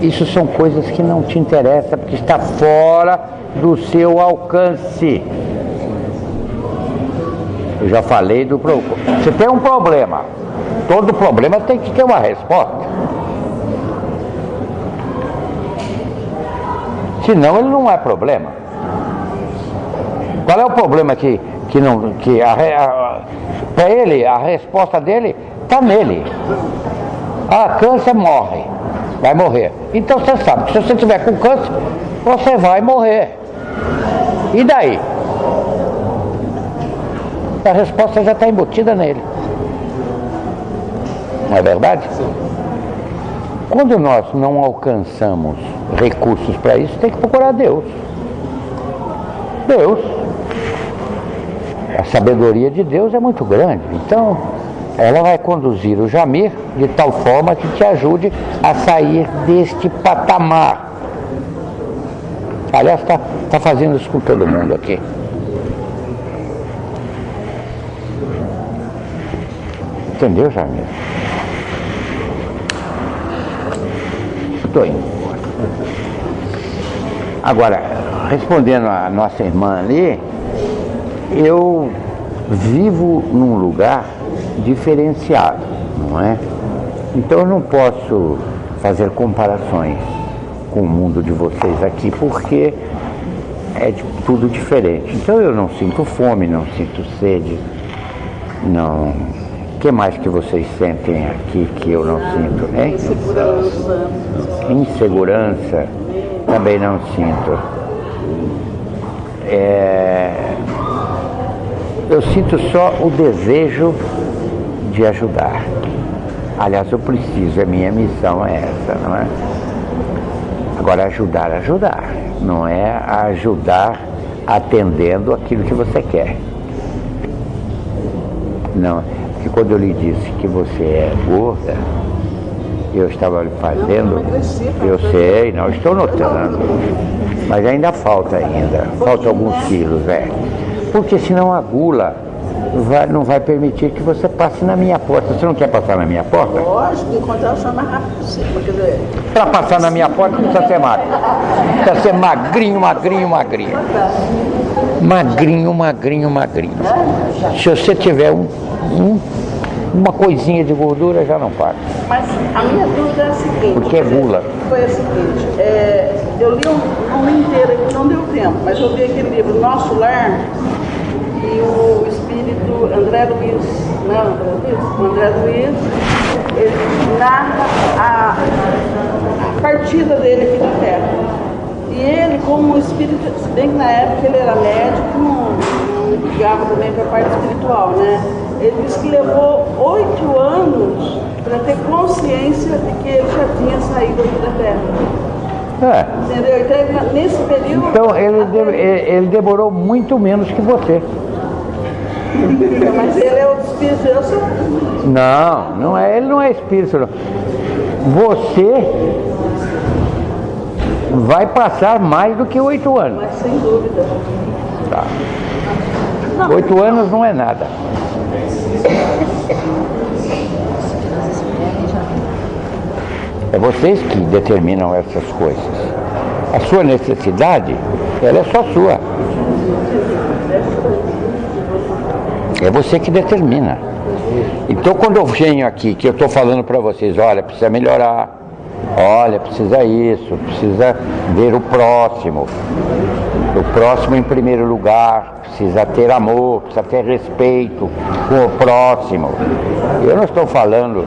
Isso são coisas que não te interessam, porque está fora do seu alcance. Eu já falei do problema. Você tem um problema. Todo problema tem que ter uma resposta. Senão ele não é problema. Qual é o problema para ele, a resposta dele está nele. Câncer, morre. Vai morrer. Então você sabe que se você tiver com câncer, você vai morrer. E daí? A resposta já está embutida nele. Não é verdade? Sim. Quando nós não alcançamos recursos para isso, tem que procurar Deus. Deus. A sabedoria de Deus é muito grande. Então, ela vai conduzir o Jamir de tal forma que te ajude a sair deste patamar. Aliás, está fazendo isso com todo mundo aqui. Entendeu, Jamil? Estou indo. Agora, respondendo a nossa irmã ali, eu vivo num lugar diferenciado, não é? Então eu não posso fazer comparações com o mundo de vocês aqui, porque é tudo diferente. Então eu não sinto fome, não sinto sede, não... O que mais que vocês sentem aqui que eu não sinto, né? Insegurança. Insegurança, também não sinto. Eu sinto só o desejo de ajudar. Aliás, eu preciso, a minha missão é essa, não é? Agora, ajudar, não é ajudar atendendo aquilo que você quer. Não, porque quando eu lhe disse que você é gorda, eu estava lhe fazendo, eu sei, não estou notando, mas ainda falta alguns quilos, porque senão a gula não vai permitir que você passe na minha porta. Você não quer passar na minha porta? Lógico, encontrar o senhor mais rápido possível. Quer dizer, para passar na minha porta precisa ser magro. Precisa ser magrinho. Magrinho. Se você tiver uma coisinha de gordura, já não paga. mas a minha dúvida é a seguinte. Porque é gula. Foi a seguinte, eu li um inteiro aqui, não deu tempo, mas eu vi aquele livro Nosso Lar, e o espírito André Luiz, o André Luiz, ele narra a partida dele aqui da Terra. E ele, como espírito, se bem que na época ele era médico, não ligava também para a parte espiritual, né? Ele disse que levou 8 anos para ter consciência de que ele já tinha saído aqui da Terra. Entendeu? Então, nesse período... Então, ele demorou muito menos que você. Mas ele é o espírito, eu sou... Não é, ele não é espírito, não. Você vai passar mais do que 8 anos. Mas sem dúvida. Tá. 8 anos não é nada. É vocês que determinam essas coisas. A sua necessidade, ela é só sua. É você que determina. Então, quando eu venho aqui, que eu estou falando para vocês, olha, precisa melhorar, olha, precisa isso, precisa ver o próximo em primeiro lugar, precisa ter amor, precisa ter respeito com o próximo. Eu não estou falando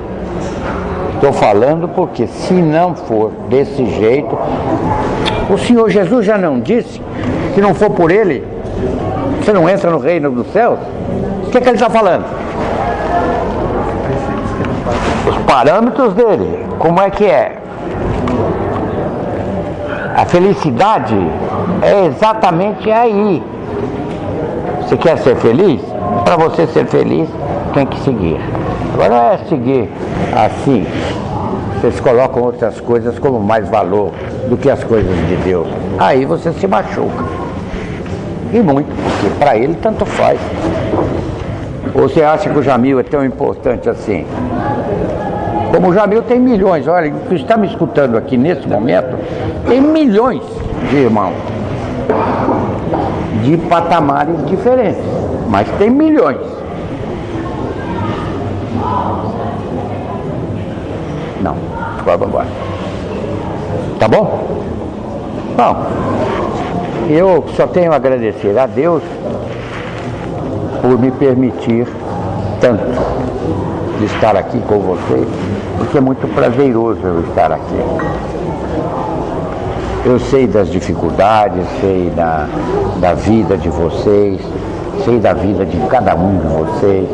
porque se não for desse jeito, o Senhor Jesus já não disse que se não for por Ele, você não entra no reino dos céus? O que Ele está falando? Os parâmetros dele, como é que é? A felicidade é exatamente aí. Você quer ser feliz? Para você ser feliz, tem que seguir. Agora não é seguir assim. Vocês colocam outras coisas como mais valor do que as coisas de Deus. Aí você se machuca. E muito, porque para ele tanto faz. Ou você acha que o Jamil é tão importante assim? Como o Jamil tem milhões, olha, o que está me escutando aqui nesse momento, tem milhões de irmãos, de patamares diferentes, mas tem milhões. Não, agora vamos embora. Tá bom? Bom, eu só tenho a agradecer a Deus por me permitir tanto de estar aqui com vocês, porque é muito prazeroso eu estar aqui. Eu sei das dificuldades, sei da vida de vocês, sei da vida de cada um de vocês.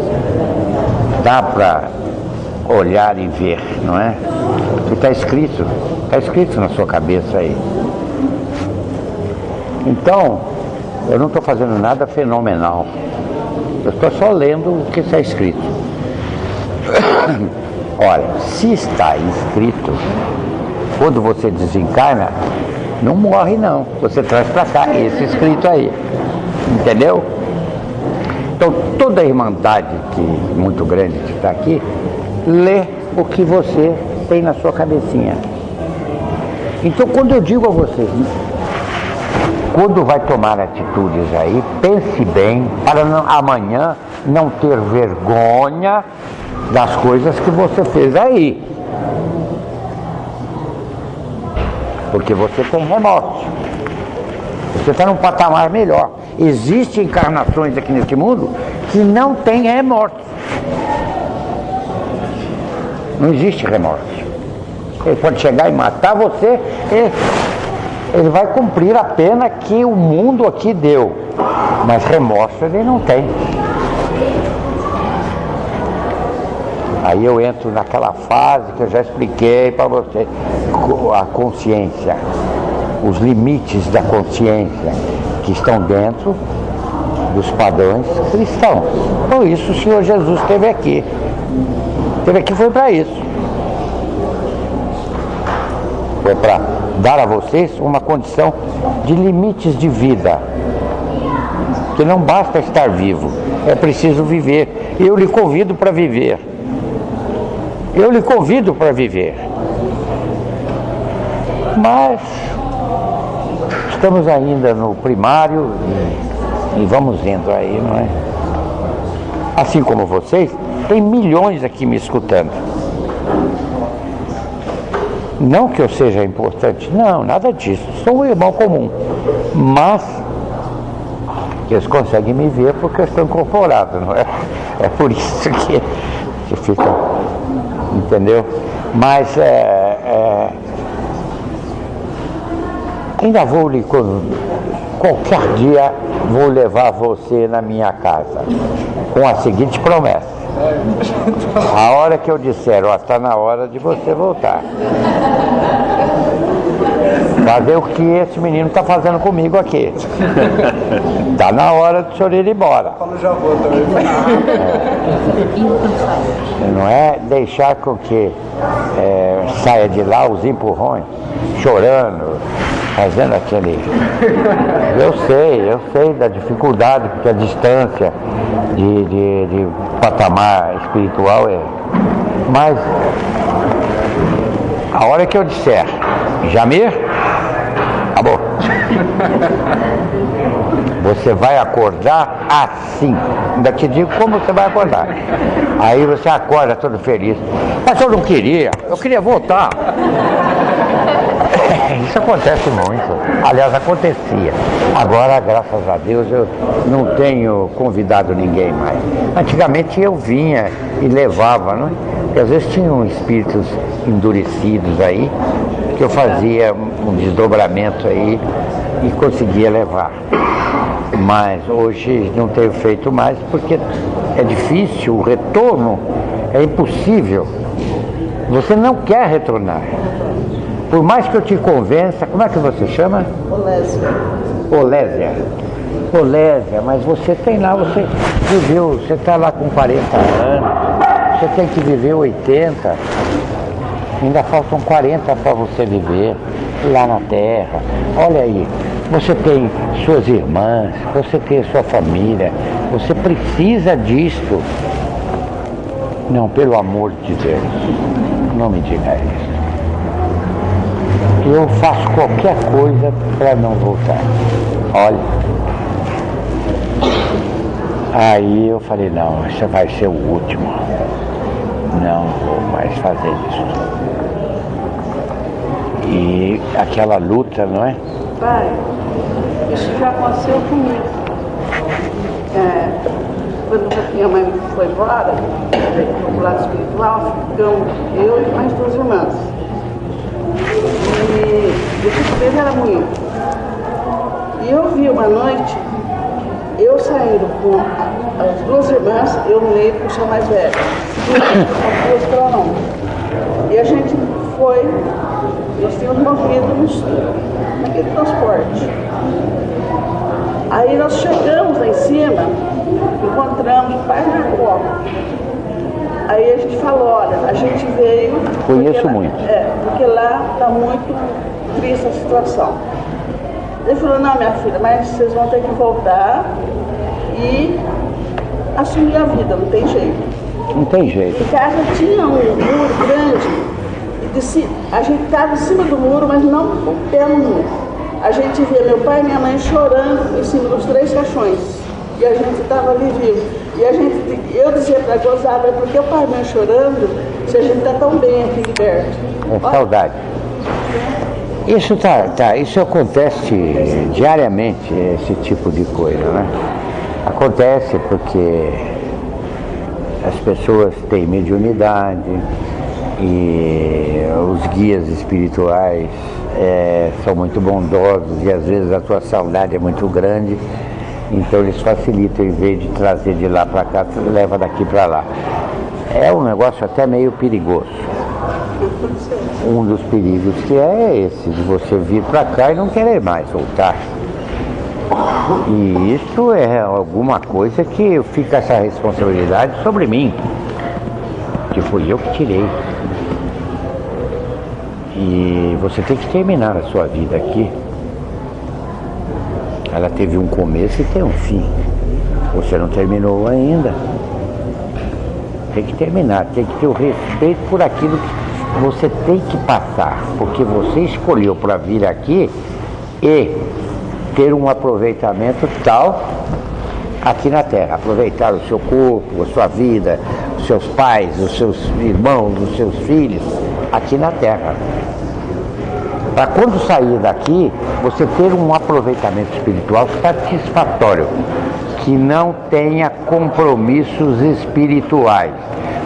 Dá para olhar e ver, não é? Porque está escrito na sua cabeça aí. Então, eu não estou fazendo nada fenomenal. Eu estou só lendo o que está escrito. Olha, se está escrito, quando você desencarna, não morre não. Você traz para cá esse escrito aí. Entendeu? Então toda a irmandade muito grande que está aqui, lê o que você tem na sua cabecinha. Então quando eu digo a vocês, quando vai tomar atitudes aí, pense bem para amanhã não ter vergonha das coisas que você fez aí. Porque você tem remorso. Você está num patamar melhor. Existem encarnações aqui nesse mundo que não têm remorso. Não existe remorso. Ele pode chegar e matar você, ele vai cumprir a pena que o mundo aqui deu. Mas remorso ele não tem. Aí eu entro naquela fase que eu já expliquei para você, a consciência, os limites da consciência que estão dentro dos padrões cristãos. Por isso o Senhor Jesus esteve aqui. Esteve aqui foi para isso. Foi para dar a vocês uma condição de limites de vida. Que não basta estar vivo, é preciso viver. Eu lhe convido para viver. Eu lhe convido para viver. Mas estamos ainda no primário e vamos indo aí, não é? Assim como vocês, tem milhões aqui me escutando. Não que eu seja importante, não, nada disso. Sou um irmão comum. Mas eles conseguem me ver porque eu estou incorporado, não é? É por isso que fica, entendeu? Mas ainda vou lhe, qualquer dia vou levar você na minha casa com a seguinte promessa: a hora que eu disser, ó, está na hora de você voltar. Fazer o que esse menino está fazendo comigo aqui. Está na hora do senhor ir embora. Já vou também. Não é deixar com que saia de lá os empurrões, chorando, fazendo aquele... Eu sei da dificuldade, porque a distância de patamar espiritual é... Mas a hora que eu disser, Jamir, acabou. Você vai acordar assim. Ainda te digo como você vai acordar. Aí você acorda todo feliz. Mas eu não queria, eu queria voltar. Isso acontece muito. Aliás, acontecia. Agora, graças a Deus, eu não tenho convidado ninguém mais. Antigamente eu vinha e levava, não é? Porque às vezes tinham espíritos endurecidos aí, que eu fazia um desdobramento aí e conseguia levar. Mas hoje não tenho feito mais porque é difícil, o retorno é impossível. Você não quer retornar. Por mais que eu te convença, como é que você chama? Olésia, mas você tem lá, você viveu, você está lá com 40 anos, você tem que viver 80, ainda faltam 40 para você viver lá na Terra. Olha aí, você tem suas irmãs, você tem sua família, você precisa disto. Não, pelo amor de Deus, não me diga isso. Eu faço qualquer coisa para não voltar. Olha. Aí eu falei, não, isso vai ser o último. Não vou mais fazer isso. E aquela luta, não é? Pai, isso já aconteceu comigo. Quando minha mãe foi embora, do lado espiritual, ficamos eu e mais 2 irmãs. E o que era muito. E eu vi uma noite, eu saindo com as 2 irmãs, eu no meio com o seu mais velho. E a gente foi, nós tínhamos movido naquele transporte. Aí nós chegamos lá em cima, encontramos o pai na copa. Aí a gente falou, olha, a gente veio... Conheço muito. Porque lá está muito triste a situação. Ele falou, não, minha filha, mas vocês vão ter que voltar e assumir a vida, não tem jeito. Não tem jeito. Em casa tinha um muro grande, e a gente estava em cima do muro, mas não com o pé no muro. A gente via meu pai e minha mãe chorando em cima dos 3 caixões. E a gente estava ali vivo. E eu dizia para gozar, por que o pai e a mãe chorando se a gente está tão bem aqui liberto? É saudade. Isso acontece diariamente, esse tipo de coisa, né? Acontece porque as pessoas têm mediunidade e os guias espirituais são muito bondosos e às vezes a sua saudade é muito grande, então eles facilitam, em vez de trazer de lá para cá, leva daqui para lá. É um negócio até meio perigoso. Um dos perigos que é esse, de você vir para cá e não querer mais voltar. E isso é alguma coisa que fica essa responsabilidade sobre mim, que fui eu que tirei. E você tem que terminar a sua vida aqui. Ela teve um começo e tem um fim. Você não terminou ainda. Tem que terminar, tem que ter o respeito por aquilo que você tem que passar, porque você escolheu para vir aqui e ter um aproveitamento tal aqui na Terra, aproveitar o seu corpo, a sua vida, os seus pais, os seus irmãos, os seus filhos, aqui na Terra. Para quando sair daqui, você ter um aproveitamento espiritual satisfatório, que não tenha compromissos espirituais.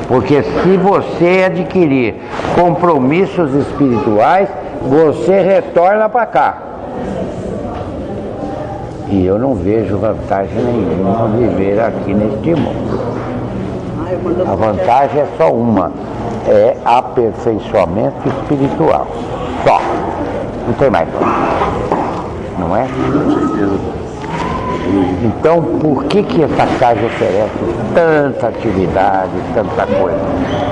Porque se você adquirir compromissos espirituais, você retorna para cá. E eu não vejo vantagem nenhuma viver aqui neste mundo. A vantagem é só uma, é aperfeiçoamento espiritual. Só. Não tem mais. Não é? Então, por que essa casa oferece tanta atividade, tanta coisa?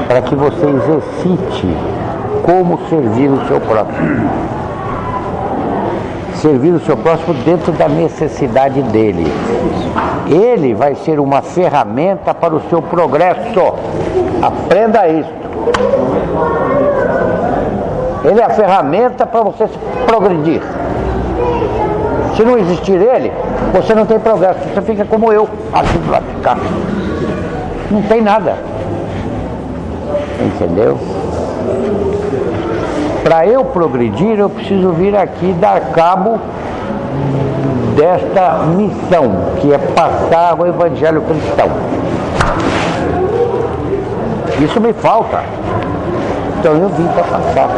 Para que você exercite como servir o seu próximo. Servir o seu próximo dentro da necessidade dele. Ele vai ser uma ferramenta para o seu progresso. Aprenda isso. Ele é a ferramenta para você progredir. Se não existir ele, você não tem progresso. Você fica como eu, assim do lado de cá. Não tem nada. Entendeu? Para eu progredir, eu preciso vir aqui dar cabo desta missão, que é passar o evangelho cristão. Isso me falta. Então eu vim para passar.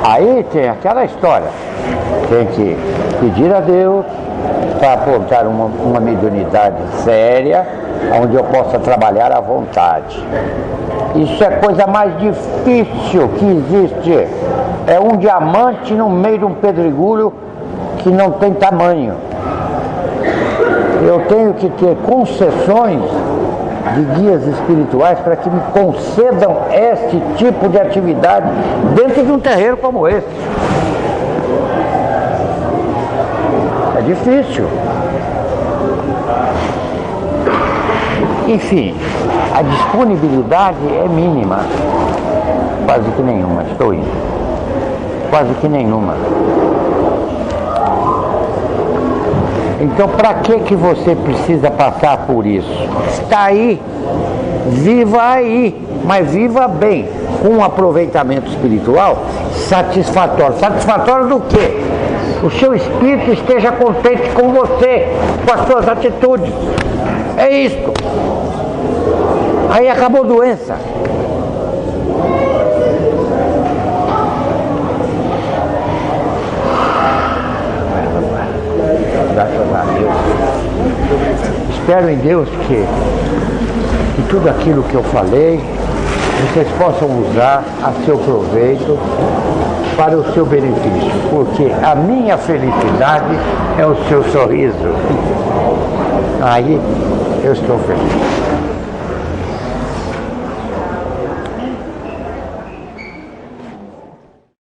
Aí tem aquela história. Tem que pedir a Deus para apontar uma mediunidade séria, onde eu possa trabalhar à vontade. Isso é a coisa mais difícil que existe. É um diamante no meio de um pedregulho que não tem tamanho. Eu tenho que ter concessões de guias espirituais para que me concedam este tipo de atividade dentro de um terreiro como esse. É difícil. Enfim, a disponibilidade é mínima. Quase que nenhuma, estou indo. Quase que nenhuma. Então, para que você precisa passar por isso? Está aí, viva aí, mas viva bem, com um aproveitamento espiritual satisfatório. Satisfatório do quê? O seu espírito esteja contente com você, com as suas atitudes. É isto. Aí acabou a doença. Graças a Deus. Espero em Deus que tudo aquilo que eu falei, vocês possam usar a seu proveito para o seu benefício, porque a minha felicidade é o seu sorriso. Aí eu estou feliz.